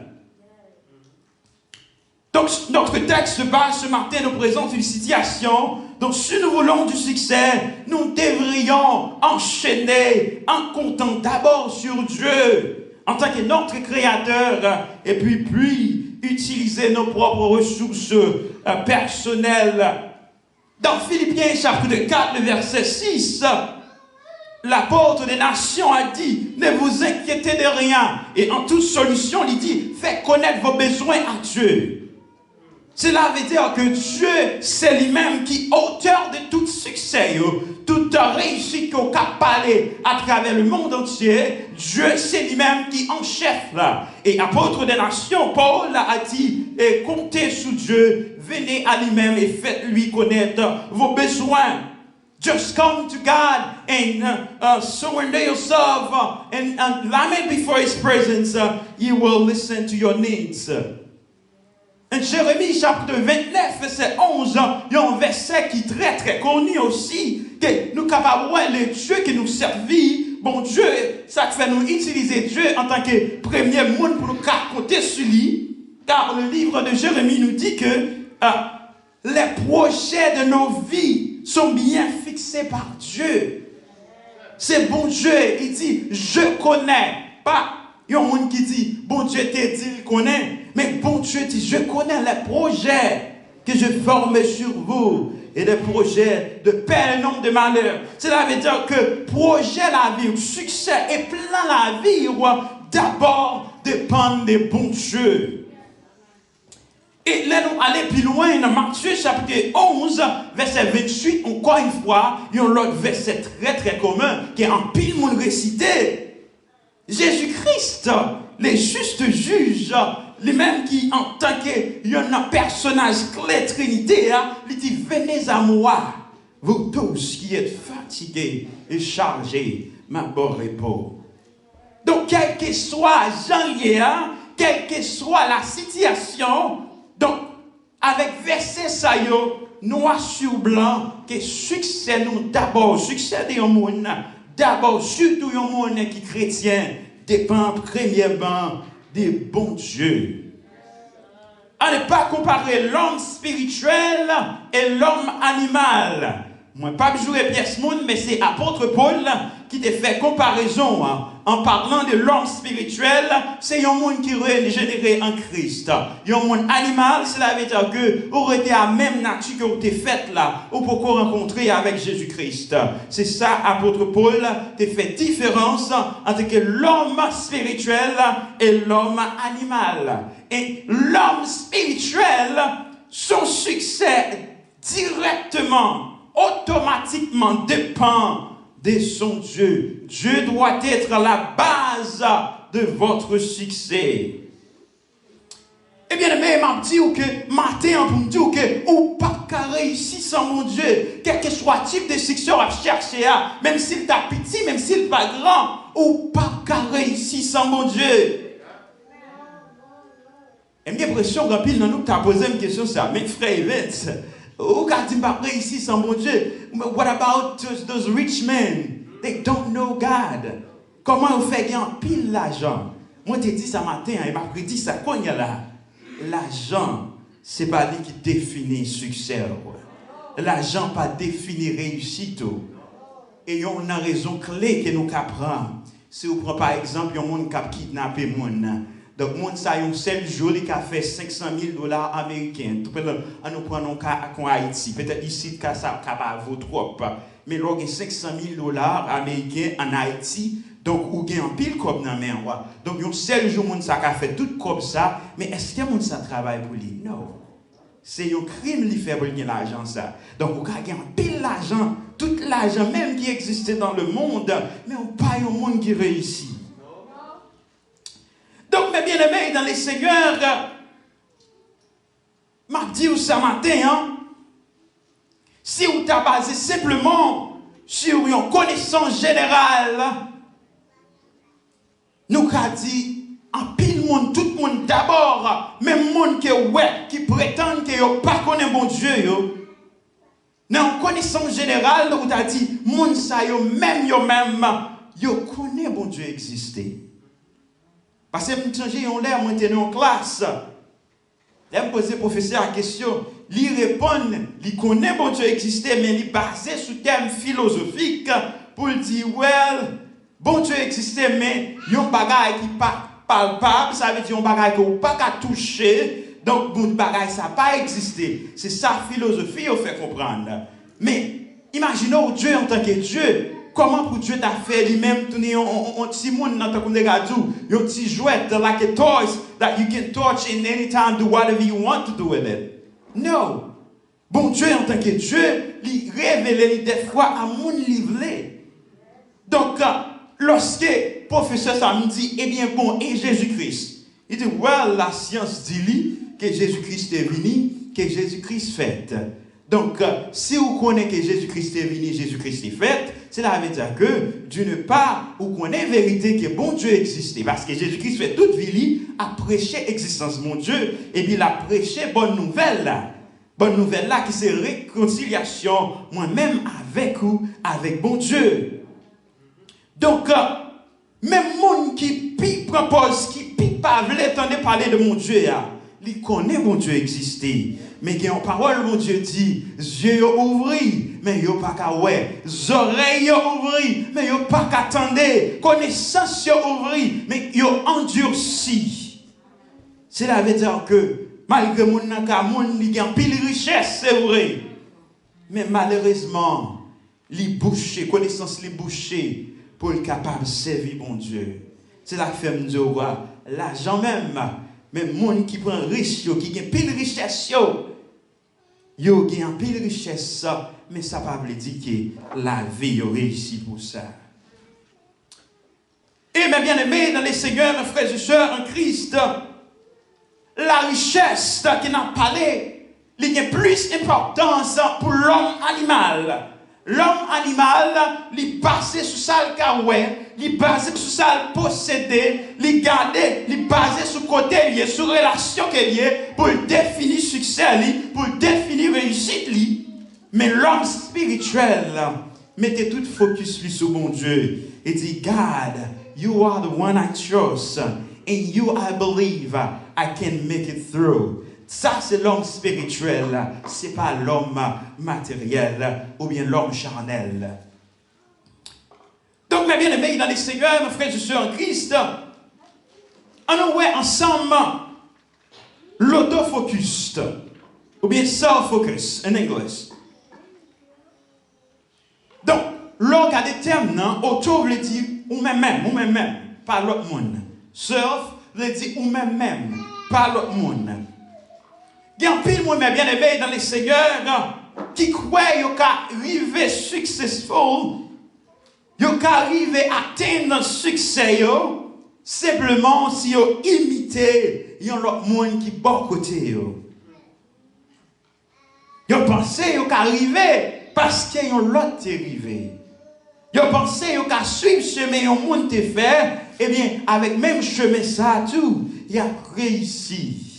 Donc, notre texte base ce matin nous présente une situation. Donc, si nous voulons du succès, nous devrions enchaîner en comptant d'abord sur Dieu en tant que notre créateur, et puis utiliser nos propres ressources personnelles Dans Philippiens chapitre 4, le verset 6, l'apôtre des nations a dit, ne vous inquiétez de rien. Et en toute solution, il dit, faites connaître vos besoins à Dieu. Cela veut dire que Dieu, c'est lui-même qui est auteur de tout succès, toute réussite qu'on a parlé à travers le monde entier. Dieu, c'est lui-même qui est en chef là. Et apôtre des nations, Paul a dit, et comptez sur Dieu, venez à lui-même et faites-lui connaître vos besoins. Just come to God and surrender yourself and lament before His presence. He will listen to your needs. En Jérémie chapitre 29, verset 11, il y a un verset qui est très très connu aussi, que nous capables de voir le Dieu qui nous servit. Bon Dieu, ça fait nous utiliser Dieu en tant que premier monde pour nous raconter sur lui. Car le livre de Jérémie nous dit que les projets de nos vies sont bien fixés par Dieu. C'est bon Dieu, il dit, je connais. Pas, il y a un monde qui dit, bon Dieu te dit, il connaît. Mais bon Dieu dit, je connais les projets que je forme sur vous. Et des projets de paix et non de malheur. Cela veut dire que projet la vie, succès et plein la vie, d'abord dépend des bons Dieu. Et là, nous allons plus loin dans Matthieu chapitre 11, verset 28, encore une fois, il y a un autre verset très très commun qui est en pile monde récité. Jésus-Christ, les justes juges, les mêmes qui, en tant que personnage clé Trinité, il dit, venez à moi, vous tous qui êtes fatigués et chargés, ma bonne repos. Donc, quel que soit Jean-Lié, quelle que soit la situation, donc, avec verset ça, noir sur blanc, que succès nous d'abord, succès de monde, d'abord, surtout un monde qui est chrétien, dépend premièrement des bons dieux. À ne pas comparer l'homme spirituel et l'homme animal. Moi, pas jouer pièce monde, mais c'est apôtre Paul qui te fait comparaison en parlant de l'homme spirituel. C'est un monde qui est régénéré en Christ. Un monde animal, cela veut dire que vous aurait été la même nature que vous avez faite là, ou pour rencontrer avec Jésus-Christ. C'est ça, apôtre Paul, te fait différence entre l'homme spirituel et l'homme animal. Et l'homme spirituel, son succès directement, automatiquement dépend de son Dieu. Dieu doit être la base de votre succès. Eh bien, mais m'a dit que matin pour me dire que ou pas qu'à réussir sans mon Dieu, quel que soit le type de succès à chercher, même s'il t'a petit, même s'il pas grand, ou pas qu'à réussir sans mon Dieu. Et j'ai l'impression que pile dans nous t'as posé une question ça, mais frère Evans, ou quand tu pas réussir sans mon Dieu, what about those rich men? They don't know God. Comment on fait gagner pile l'argent? Moi je te dis ça matin, il m'a prédit ça quand il y a là. L'argent, c'est pas lui qui définit le succès. L'argent pas définit réussite. Et il y a une raison clé que nous apprenons. Si vous prenez par exemple, il y a un monde qui a kidnappé le monde. Donc, monde ça, un seul jour, il a fait $500,000 américains. Nous prenons un cas en Haïti. Peut-être ici, ça va vaut trop. Mais là, il y a $500,000 américains en Haïti. Donc, il y a un pile comme dans la main. Donc, un seul jour, monde ça a fait tout comme ça. Mais est-ce que monde ça travaille pour lui? Non. C'est un crime qui fait pour gagner l'argent ça. Donc, on gagne un pile l'argent, tout l'argent même qui existait dans le monde. Mais on pas un monde qui réussit. Donc, mes bien-aimés, dans les seigneurs, m'a dit ce matin, si vous t'as basé simplement sur une connaissance générale, nous avons dit, en pile monde, tout le monde d'abord, même monde qui prétend que vous ne connaissez pas bon Dieu, dans une connaissance générale, vous avez dit, monde ça, même, vous connaissez bon Dieu exister. Parce que je suis en l'air, je en classe. Je me pose au professeur la question. Il répond, il connaît bon Dieu exister, mais il est basé sur thème philosophique pour dire, well, bon Dieu existait, mais il y a un bagage qui n'est pas palpable, ça veut dire un bagage qu'on ne peut pas toucher, donc bon bagage ça n'a pas existé. C'est ça la philosophie qu'on fait comprendre. Mais imaginons Dieu en tant que Dieu. Comment pour Dieu t'a fait lui-même tourner un petit monde dans ton gadou, un petit jouet like a toys that you can touch in any time, do whatever you want to do with it. No. Bon Dieu en tant que Dieu, il révèle des fois à mon livre. Donc lorsque le professeur Sam dit eh bien bon et Jésus-Christ, il dit well la science dit que Jésus-Christ est venu, que Jésus-Christ fait. Donc, si vous connaissez que Jésus-Christ est venu, Jésus-Christ est fait, cela veut dire que d'une part, vous connaissez la vérité que bon Dieu existait. Parce que Jésus-Christ fait toute vie, a prêché l'existence de mon Dieu, et puis il a prêché bonne nouvelle là. Bonne nouvelle là qui c'est réconciliation moi-même avec vous, avec bon Dieu. Donc, même monde qui propose, qui pas veut entendre parler de mon Dieu, il connaît mon Dieu exister. Mais qui en parole, mon Dieu dit, yeux ouvris, mais yo pas qu'à ouais, oreilles ouvris, mais yo pas qu'à attendre, connaissance ouvris, mais yo endurci. Cela veut dire que malgré mon naka, mon li gen pile richesse, c'est vrai. Mais malheureusement, li bouché, connaissance li bouché pour être capable de servir mon Dieu. C'est la femme de roi, l'argent même. Mais monde qui prend riche, qui gagne pile richesse, yo gagne pile richesse, mais ça ne veut pas dire que la vie a réussi pour ça. Et mes bien-aimés, dans les Seigneurs, mes frères et sœurs en Christ, la richesse qui n'a parlé, il y a plus d'importance pour l'homme animal. L'homme animal, il passe sur ça le caouet, il passe sur ça le posséder, il garde, il passe sur côté lié, sur relation qu'il y a pour définir succès, pour définir réussite. Mais l'homme spirituel, mettez tout focus sur mon Dieu et dit, God, you are the one I trust. In you I believe I can make it through. Ça, c'est l'homme spirituel. Ce n'est pas l'homme matériel ou bien l'homme charnel. Donc, mes bien-aimés, dans les Seigneurs, mes frères et sœurs en Christ, on voit ensemble l'autofocus ou bien self-focus en anglais. Donc, l'autre a des termes, auto veut dire ou même, pas l'autre monde. Self veut dire ou même, pas l'autre monde. Il y a un pile, moi, mes bien-aimés, dans les Seigneurs, qui croient qu'ils peuvent arriver successful, ils peuvent arriver à atteindre le succès, simplement si ils imitent l'autre monde qui est bon côté. Ils pensent qu'ils peuvent arriver parce qu'ils ont l'autre arrivé. Ils pensent qu'ils peuvent suivre ce chemin au monde te fait, eh bien, avec même chemin ça, tout, il a réussi.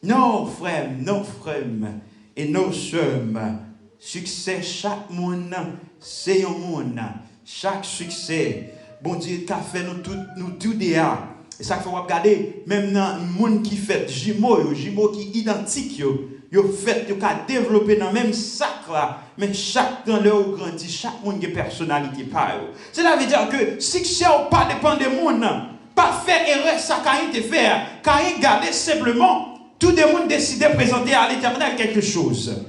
Non, frère, et nos sœurs, succès, chaque monde, c'est un monde. Chaque succès, bon Dieu, qu'a fait nous tout déjà. Et ça fait regarder, même dans le monde qui fait jumeaux qui identiques, ils fait, ils ont développé dans le même sac là, mais chaque dans leur grandit, chaque monde a une personnalité par eux. Cela veut dire que succès ou pas dépend des monde, pas faire erreur, ça Caïn te faire, Caïn garder simplement. Tout le monde décide de présenter à l'Éternel quelque chose.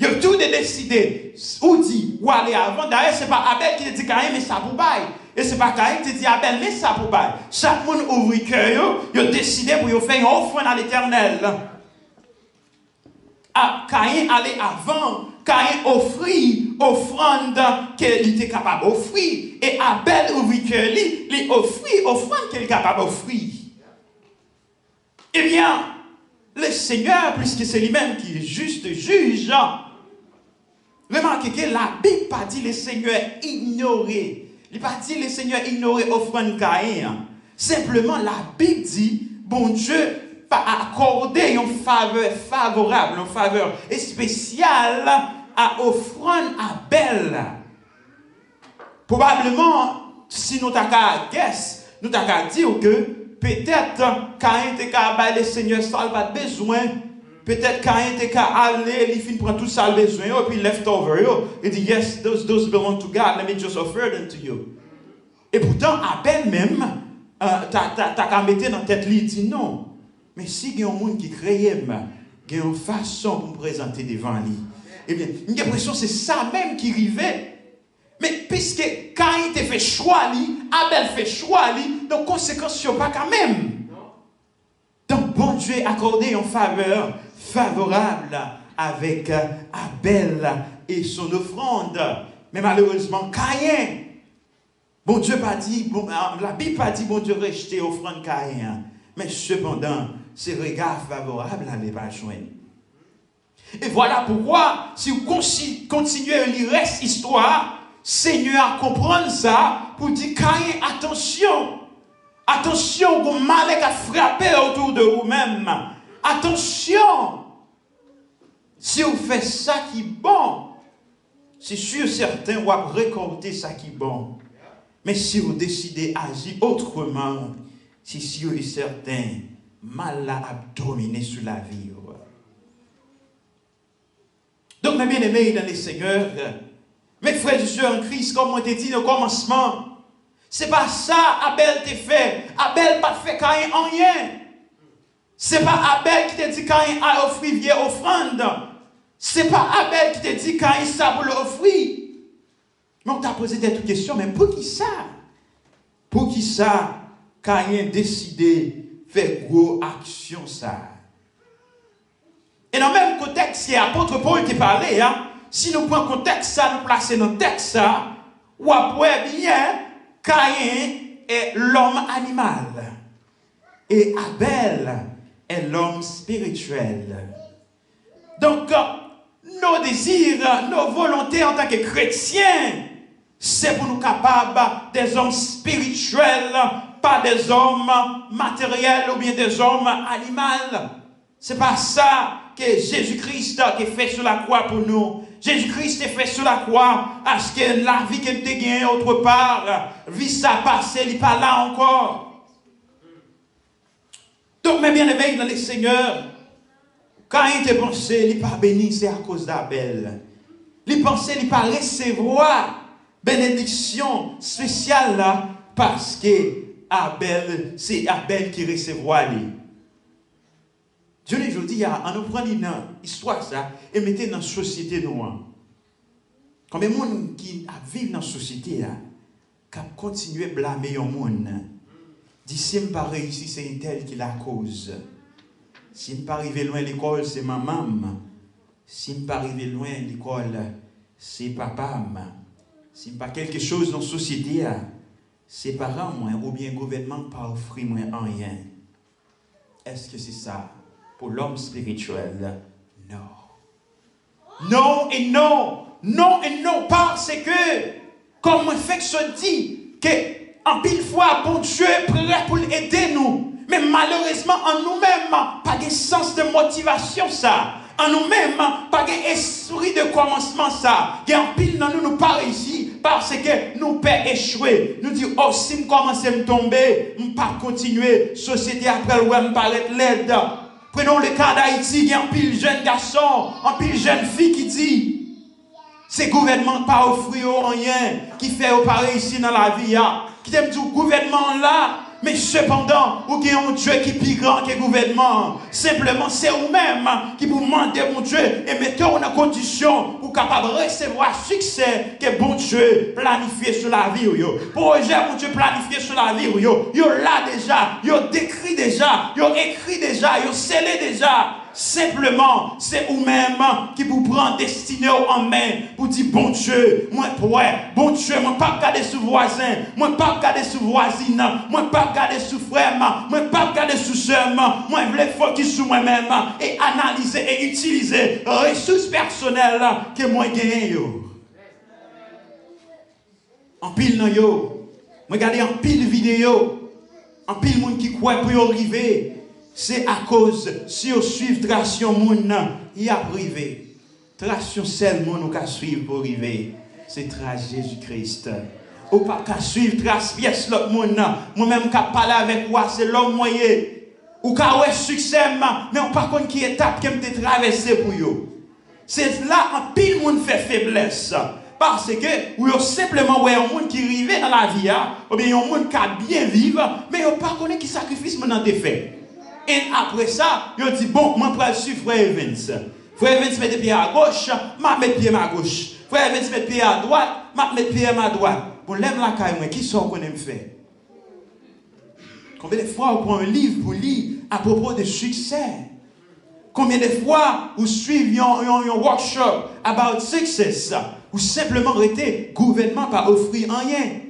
Il a tout décidé. Ou dit, ou aller avant. D'ailleurs, ce n'est pas Abel qui dit Caïn, mais ça pour bail. Et ce n'est pas Caïn qui dit Abel, mais ça pour bail. Chaque monde ouvre le cœur, il a décidé pour faire une offrande à l'Éternel. Caïn allait avant. Caïn offrit offrande qu'il était capable d'offrir. Et Abel ouvre le cœur, il offrit offrande qu'il est capable d'offrir. Eh bien, le Seigneur, puisque c'est lui-même qui est juste juge, remarquez que la Bible n'a pas dit le Seigneur ignorer. Il n'a pas dit le Seigneur ignorer offrande Caïn. Simplement, la Bible dit, bon Dieu a accordé une faveur favorable, une faveur spéciale à offrande Abel. Probablement, si nous t'avons guess, nous t'avons dit que peut-être Caïn était capable le Seigneur ça n'a pas besoin. Peut-être Caïn était capable aller, il finit prendre tout ça besoin et puis leftover il dit yes those belong to God, let me just offer them to you. Et pourtant Abel même t'as qu'à mettre dans tête lui dit non. Mais si il y a un monde qui crée il y a une façon pour me présenter devant lui. Eh bien, j'ai l'impression que c'est ça même qui arrivait. Mais puisque Caïn te fait choix, Abel fait choix, donc conséquence, il n'y a pas quand même. Donc, bon Dieu a accordé une faveur favorable avec Abel et son offrande. Mais malheureusement, Caïn, bon Dieu pas dit, la Bible pas dit, bon Dieu rejeter l'offrande Caïn. Mais cependant, ces regards favorables n'allaient pas joindre. Et voilà pourquoi, si vous continuez à lire cette histoire, Seigneur comprendre ça pour dire Caïn, attention, attention, vous malheur a frappé autour de vous-même. Attention, si vous faites ça qui est bon, c'est sûr certain vous allez récolter ça qui est bon. Mais si vous décidez d'agir autrement, c'est sûr et certain, mal a dominé sur la vie. Donc, mes bien-aimés dans les seigneurs, mes frères et sœurs en Christ, comme on t'a dit au commencement, c'est pas ça Abel t'a fait. Abel pas fait Caïn en rien. C'est pas Abel qui t'a dit Caïn a offert vieille offrande. C'est pas Abel qui t'a dit Caïn ça pour l'offrir. Mais on t'a posé des questions, mais pour qui ça? Pour qui ça Caïn décidé de faire gros action ça? Et dans le même contexte, c'est l'apôtre Paul qui parlait, si nous prenons le contexte, ça nous place dans le texte, ça, ou après bien, Caïn est l'homme animal. Et Abel est l'homme spirituel. Donc, nos désirs, nos volontés en tant que chrétiens, c'est pour nous capables des hommes spirituels, pas des hommes matériels ou bien des hommes animaux. C'est pas ça que Jésus-Christ a fait sur la croix pour nous. Jésus-Christ est fait sur la croix parce que la vie qu'il a gagnée autre part, vie ça passé, il n'est pas là encore. Donc, mes bien-aimés dans les seigneurs, quand il était pensé, il n'est pas béni, c'est à cause d'Abel. Il pensait, il n'est pas recevoir bénédiction spéciale là, parce que Abel, c'est Abel qui recevra lui. Je dis, on nous prend une histoire ça et mettez dans la société noire. Combien de monde qui vivent dans la société là, qui continue à blâmer le monde. Dit, si je ne pas réussi, c'est une telle qui la cause. Si je ne pas arrivé loin à l'école, c'est ma maman. Si je ne pas arrivé loin à l'école, c'est papa. Si je pas quelque chose dans la société, c'est parents ou bien le gouvernement pas offrir moi en rien. Est-ce que c'est ça? Pour l'homme spirituel, non. Non et non. Non et non, parce que, comme on fait que se dit, que en pile fois, bon Dieu est prêt pour aider nous. Mais malheureusement, en nous-mêmes, pas de sens de motivation, ça. En nous-mêmes, pas d'esprit de commencement, ça. Et en pile, nous pas réussi parce que nous père échoué. Nous disons, oh, si je commence à me tomber, je ne peux pas continuer. Société après, ouais, me paraît l'aide. Prenons le cas d'Haïti, il y a un pile jeune garçon, un pile jeune fille qui dit, c'est gouvernement pas offrir rien, qui fait opérer ici dans la vie, qui t'aime du gouvernement là, mais cependant, ou qu'il y a un Dieu qui est plus grand que le gouvernement. Simplement, c'est vous-même qui vous demandez, mon Dieu, et mettez-vous en condition pour capable de recevoir succès que bon Dieu planifié sur la vie. Projet, mon Dieu, planifié sur la vie. Yo là déjà, yo décrit déjà, yo écrit déjà, yo scellé déjà. Simplement, c'est vous-même qui vous prend destinée en main pour dire, bon Dieu, moi prêt, bon Dieu, moi pas regarder sous voisin, moi pas regarder sous voisine, moi pas regarder sous frère, moi pas regarder sous soeur, moi je veux focus sur moi-même et analyser et utiliser les ressources personnelles que moi gagne. En pile dans yo, regardez en pile vidéo, en pile monde qui croit pour y arriver. C'est à cause, si on suit traction moun, il y a privé. Traction seul moun ou ka suivre pour arriver. C'est trace Jésus-Christ. Ou pas qu'à suivre trace pièce l'autre moun. Moi-même qu'à parler avec moi, c'est l'homme moyen. Ou qu'à ouais succès, mais on pas contre qui étape qui me traversé pour yo. C'est là un pile moun fait faiblesse. Parce que, ou simplement, ouais, un monde qui arrive dans la vie, ou bien un monde qui a bien vivre, mais on pas connaît qui sacrifice maintenant te fait. Et après ça, il dit, bon, moi, je suis frère Evans. Frère Evans met pied à gauche, m'a mettre pied à gauche. Frère Evans met pied à droite, m'a mettre pied à droite. Pour l'aime la caille, moi, qui sont qu'on aime faire? Combien de fois on prend un livre pour lire à propos de succès? Combien de fois vous suivez un workshop about success? Ou simplement arrêter, gouvernement pas offrir rien.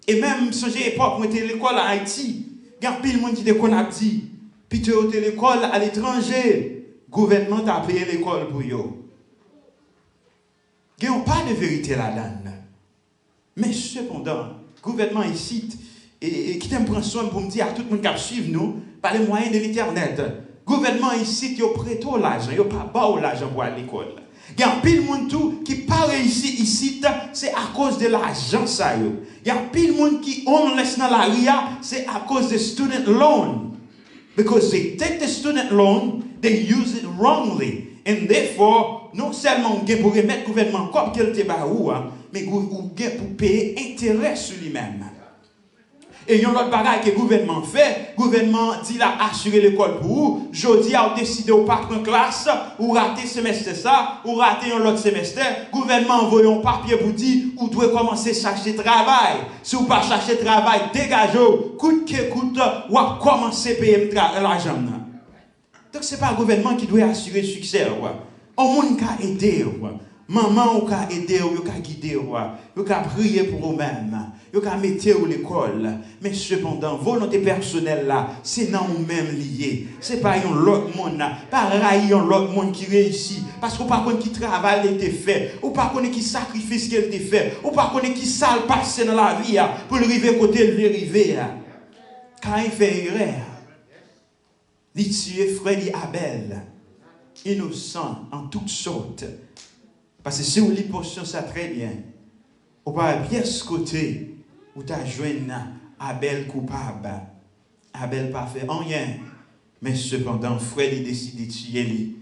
Et même, si j'ai époque, où était l'école à Haïti, il y a pile de monde qui te connaît dit, puis tu es l'école à l'étranger, gouvernement t'a payé l'école pour yo. Il n'y a pas de vérité là-dedans. Mais cependant, gouvernement ici, et qui t'aime prendre soin pour me dire à tout le monde qui suivre nous, par les moyens de l'Internet, gouvernement ici, il prête l'argent, il pas bas l'argent pour aller à l'école. Il y a pile de monde tout qui pas réussi ici, c'est à cause de l'argent ça. Il y a pile de monde qui homeless dans la ria, c'est à cause de student loan. Because they take the student loan, they use it wrongly. And therefore, non seulement on gagne pour remettre le gouvernement comme qu'il te baou, mais on gagne pour payer intérêt sur lui-même. Et il y a un autre bagage que le gouvernement fait. Le gouvernement dit là, assurer l'école pour vous. Jodi a décidé de pas prendre classe, ou rater semestre ça, ou rater un autre semestre. Le gouvernement envoie un papier pour dire, ou doit commencer à chercher travail. Si vous ne pas chercher travail, dégagez, coûte que coûte, ou à commencer à payer l'argent. Donc ce n'est pas le gouvernement qui doit assurer le succès. On monde qui aider. Maman qui a aidé, qui a guidé, qui a prié pour eux-mêmes, qui a mis à l'école. Mais cependant, volonté personnelle là, c'est non nous-mêmes lié. Ce n'est pas un autre monde, pas un autre monde qui réussit. Parce qu'on ne connaît pas qui travail a été fait, ou pas connaît qui sacrifice qu'il a été fait, ou pas connaît qui sale passé dans la vie pour arriver à côté de l'arrivée. Quand il fait erreur, il tue frère Abel, innocent en toutes sortes. Parce que si vous lisez portion ça très bien, on va bien ce côté où tu as joué Abel coupable. Abel pas fait rien. Mais cependant, frère il décide de tuer lui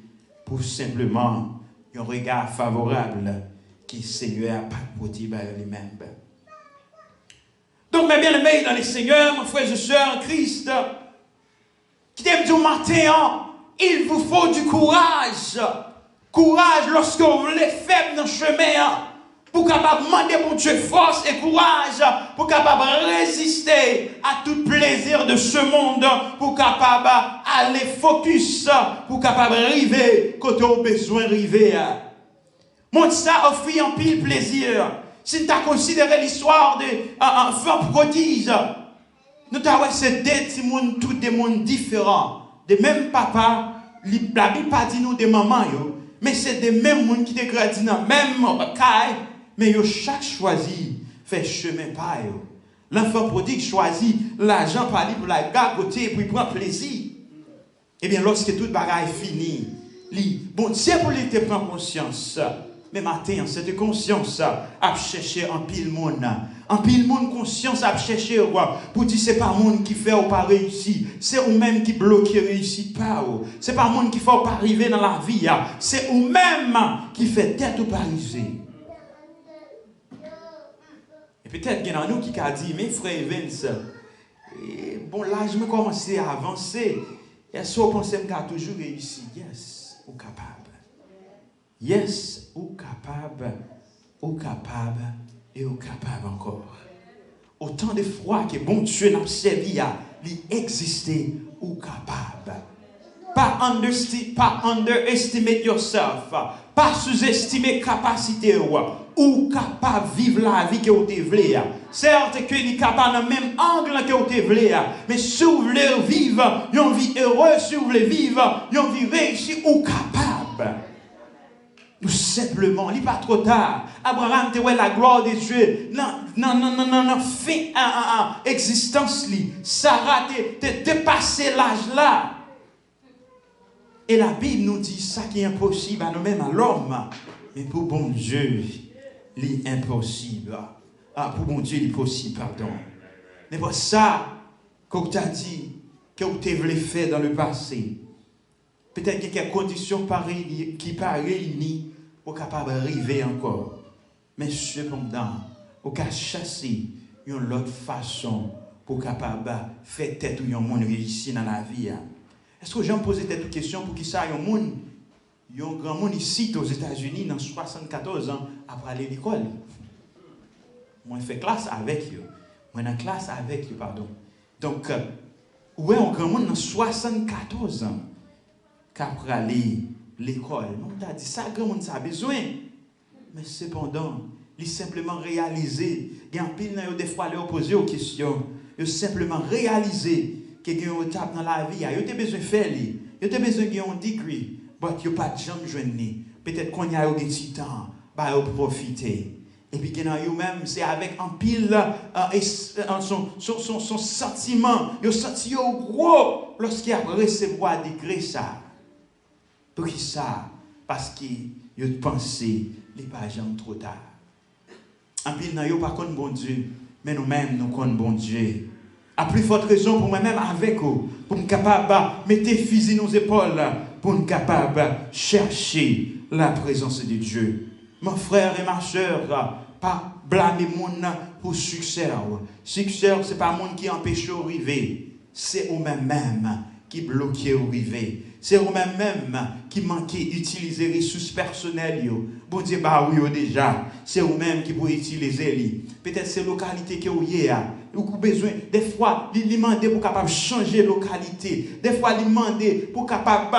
pour simplement un regard favorable qui Seigneur n'a pas porté par lui-même. Donc, mes bien-aimés dans les Seigneurs, mes frères et sœurs en Christ, qui t'aiment du matin, il vous faut du courage. Courage lorsque vous voulez faire dans le chemin, pour capable demander mon Dieu force et courage, pour capable résister à tout plaisir de ce monde, pour capable aller focus, pour capable arriver quand on a besoin d'arriver. Mon ça offre un pile plaisir. Si tu as considéré l'histoire d'un enfant prodige, nous avons ces deux mondes, tous des mondes différents. Des mêmes papas, la Bible pas dit nous des mamans, mais c'est des mêmes mondes qui te gradent dans la même caille, mais yo chaque choisi fait chemin par eux. L'enfant prodigue choisit l'argent par lui pour la garde côté pour il prend plaisir. Eh bien, lorsque toute bagaille est finie, bon Dieu pour lui te prend conscience. Mais matin, cette conscience a cherché en pile monde. En pile monde conscience a cherché pour dire c'est pas monde qui fait ou pas réussir, c'est ou même qui bloque réussit pas. C'est pas monde qui fait ou pas arriver dans la vie, c'est ou même qui fait tête ou pas arriver. Et peut-être qu'il y en a nous qui a dit mais frère Evans, bon là je me commençais à avancer. Est-ce que vous pensez que j'ai toujours réussi? Yes, ou capable. Yes, ou capable et au capable encore. Autant de fois que bon Dieu n'a servi à l'exister ou capable. Pas underestimate yourself. Pas sous-estimer capacité ou capable de vivre la vie que vous voulez. Certes que est capable dans le même angle que vous voulez, mais si vous voulez vivre une vie heureuse, si vous voulez vivre une vie réussie ou capable. Tout simplement, il n'est pas trop tard. Abraham te voit la gloire de Dieu. Non, fin existence. Sarah te dépassé l'âge là. Et la Bible nous dit ça qui est impossible à nous-mêmes, à l'homme. Mais pour bon Dieu, c'est impossible. Pour bon Dieu, c'est possible, pardon. Mais pour ça, comme tu as dit, que tu voulais faire dans le passé, peut-être qu'il y a quelques conditions qui ne sont pas réunies pour capable d'arriver encore. Mais cependant, on peut chasser une autre façon pour capable faire tête ou un monde réussi dans la vie. Est-ce que j'ai posé cette question pour qu'il sache un monde Il y a un grand monde ici aux États-Unis dans 74 ans après aller à l'école. Moi, je fais classe avec eux. Moi, je classe avec eux, pardon. Donc, ouais, un grand monde dans 74 ans qu'après aller à l'école. On t'a dit ça, grand monde, ça a besoin. Mais cependant, il simplement réalisé. Il y a un pile des fois aller poser aux questions. Il simplement réalisé qu'il y a une étape dans la vie. Il y a besoin de faire. Il y a besoin de un degré. Mais il n'y a pas de jambe journée. Peut-être qu'on y a eu des petits temps. Bah, profiter. Et puis, même, c'est avec un pile son sentiment. Il a senti gros lorsqu'il a recevoir des grâces. Pour qui ça? Parce qu'il a pensé, les pas jamais trop tard. En pile, nous n'avons pas connu bon Dieu, mais nous-mêmes, nous connaissons bon Dieu. À plus forte raison pour moi-même avec vous, pour nous capable de mettre les fusils nos épaules, pour nous capable de chercher la présence de Dieu. Mon frère et ma soeur, pas blâmer les gens pour le succès. Succès, ce n'est pas le monde qui empêche d'arriver, c'est eux-mêmes qui bloquent d'arriver. C'est eux-mêmes qui manquent d'utiliser les ressources personnelles. Bon Dieu, bah oui, déjà. C'est eux-mêmes qui peuvent utiliser. Peut-être c'est la localité que vous avez. Vous avez besoin, des fois, ils demandent pour capable changer de localité. Des fois, ils demandent pour capable,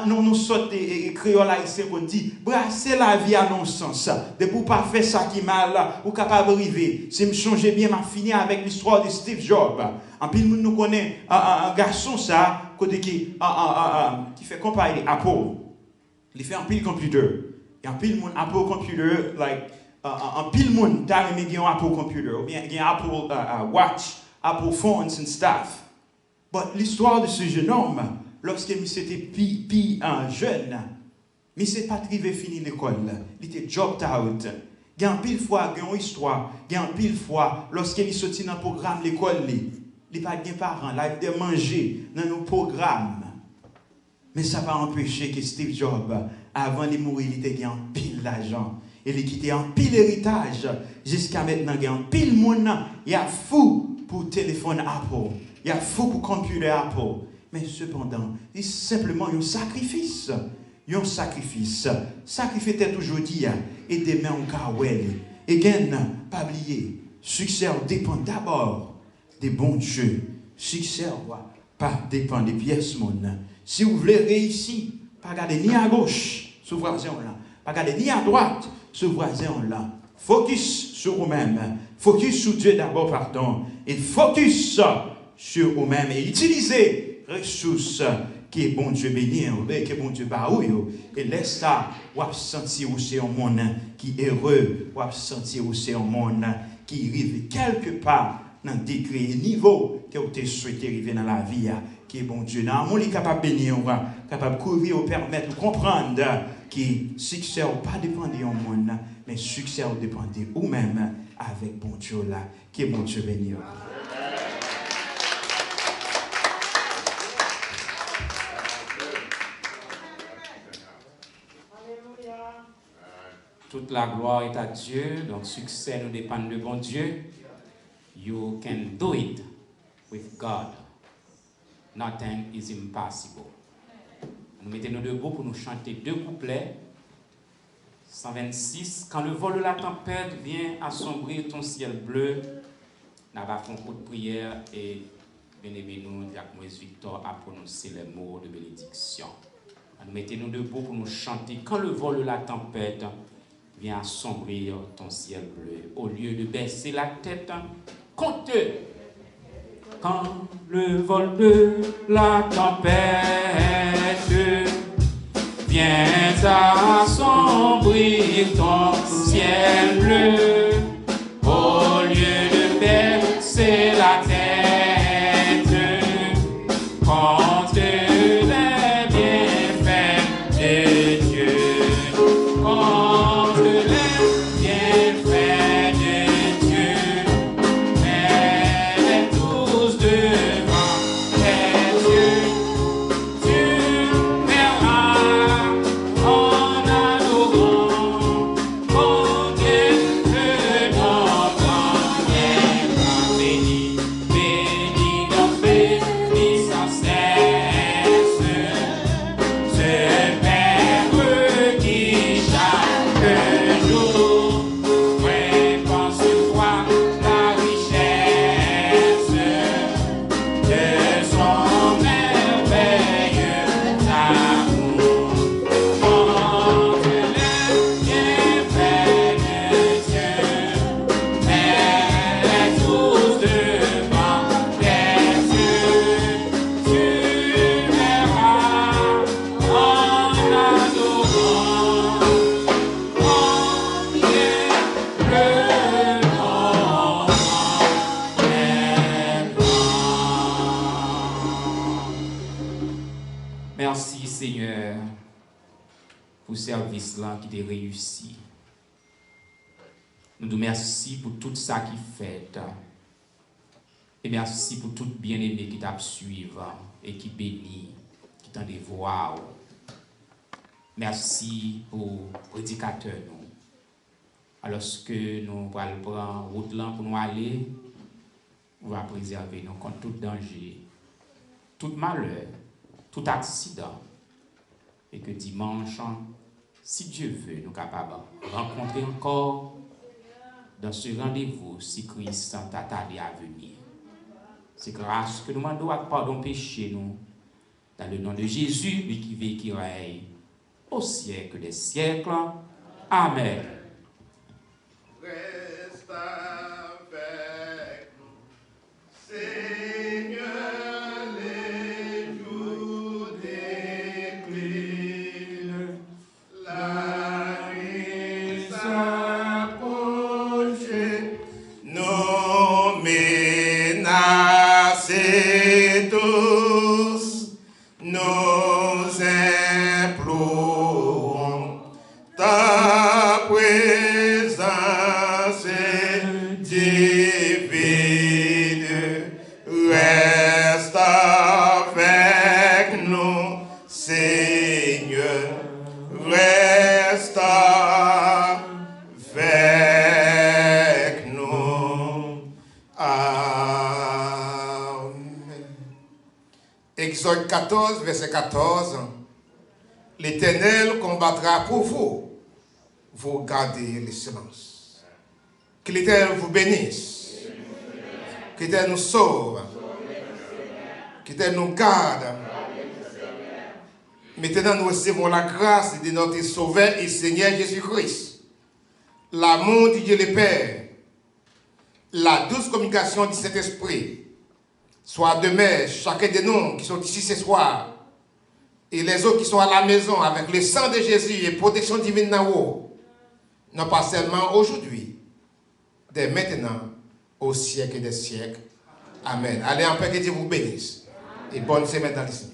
non sauter créole haïtien, on dit, brasser la vie à non-sens. De pour pas faire ça qui mal, vous capable d'arriver. Si je change bien, je finis avec l'histoire de Steve Jobs. En plus, nous connaissons un garçon, ça, côté qui fait comparer Apple. Il fait un pile computer. Et un pile Apple computer, like, un pile monde t'a aimé un Apple computer, ou bien un Apple watch, Apple phones and stuff. Mais l'histoire de ce jeune homme, lorsqu'il était jeune, mais c'est pas arrivé fini l'école. Il était dropped out. Il y a un pile fois, il y a une histoire, il y a un pile fois, lorsqu'il est sorti dans le programme l'école, il n'y a pas de parents, il a manger dans nos programmes. Mais ça va empêcher que Steve Jobs, avant de mourir, il était un pile d'argent. Il a quitté un pile héritage. Jusqu'à maintenant, il y a un pile monde. Il y a fou pour téléphone Apple. Il y a fou pour computer Apple. Mais cependant, c'est simplement un sacrifice. Un sacrifice. Sacrifice est aujourd'hui et demain on kawel. Et gain, pas oublier, succès dépend d'abord des bons dieux. Succès pas dépend des pièces monde. Si vous voulez réussir, pas regarder ni à gauche, ce voisin là, pas regarder ni à droite, ce voisin là. Focus sur vous-même. Focus sur Dieu d'abord, pardon. Et focus sur vous-même. Et utilisez les ressources que bon Dieu bénit, que bon Dieu baoui. Et laisse ça, ou sentir où c'est un monde qui est heureux, ou sentir où c'est un monde qui arrive quelque part dans le degré et niveau que vous avez souhaité arriver dans la vie. Qui est bon Dieu. Dans le monde, il est capable de bénir, capable de courir, ou permettre, de comprendre que le succès n'a pas dépendé du monde, mais le succès a dépendé vous-même avec bon Dieu là, qui est bon Dieu béni. Toute la gloire est à Dieu, donc succès nous dépend de bon Dieu. You can do it with God. Nothing is impossible. Nous mettons nos deux bouts pour nous chanter deux couplets. 126. Quand le vol de la tempête vient assombrir ton ciel bleu, nous avons fait un coup de prière et bien-aimé nous, Jacques Moïse Victor a prononcé les mots de bénédiction. Nous mettons nos deux bouts pour nous chanter. Quand le vol de la tempête vient assombrir ton ciel bleu, au lieu de baisser la tête, compte. Quand le vol de la tempête vient assombrir ton ciel bleu, au lieu de baisser la tête, compte les bienfaits de Dieu, compte les bienfaits de Dieu. pour service là qui t'a réussi. Nous te remercions pour tout ça qui fait. Et merci pour tout bien-aimé qui t'a suivi et qui bénit, qui t'a dévoilé. Merci pour prédicateur nous. Alors que nous allons prendre route là pour nous aller, on va préserver nous contre tout danger, tout malheur, tout accident. Et que dimanche, si Dieu veut, nous sommes capables de rencontrer encore dans ce rendez-vous si Christ t'a tardé à venir. C'est grâce que nous demandons à pardon péché nous, dans le nom de Jésus, lui qui vit et qui règne au siècle des siècles. Amen. Reste avec nous, Seigneur, les jours déclinent, la nuit s'approche, nous menacez tous, nous implorons ta présence divine, reste avec nous, Seigneur, reste avec nous. Amen. Exode 14, verset 14. L'Éternel combattra pour vous. Vous gardez le silence. Que l'Éternel vous bénisse. Que l'Éternel nous sauve. Que l'Éternel nous garde. Maintenant, nous recevons la grâce de notre Sauveur et Seigneur Jésus-Christ, l'amour de Dieu le Père, la douce communication du Saint-Esprit, soit demeure chacun de nous qui sont ici ce soir, et les autres qui sont à la maison avec le sang de Jésus et protection divine non pas seulement aujourd'hui, dès maintenant, au siècle des siècles. Amen. Allez en paix, que Dieu vous bénisse. Et bonne semaine dans le Seigneur.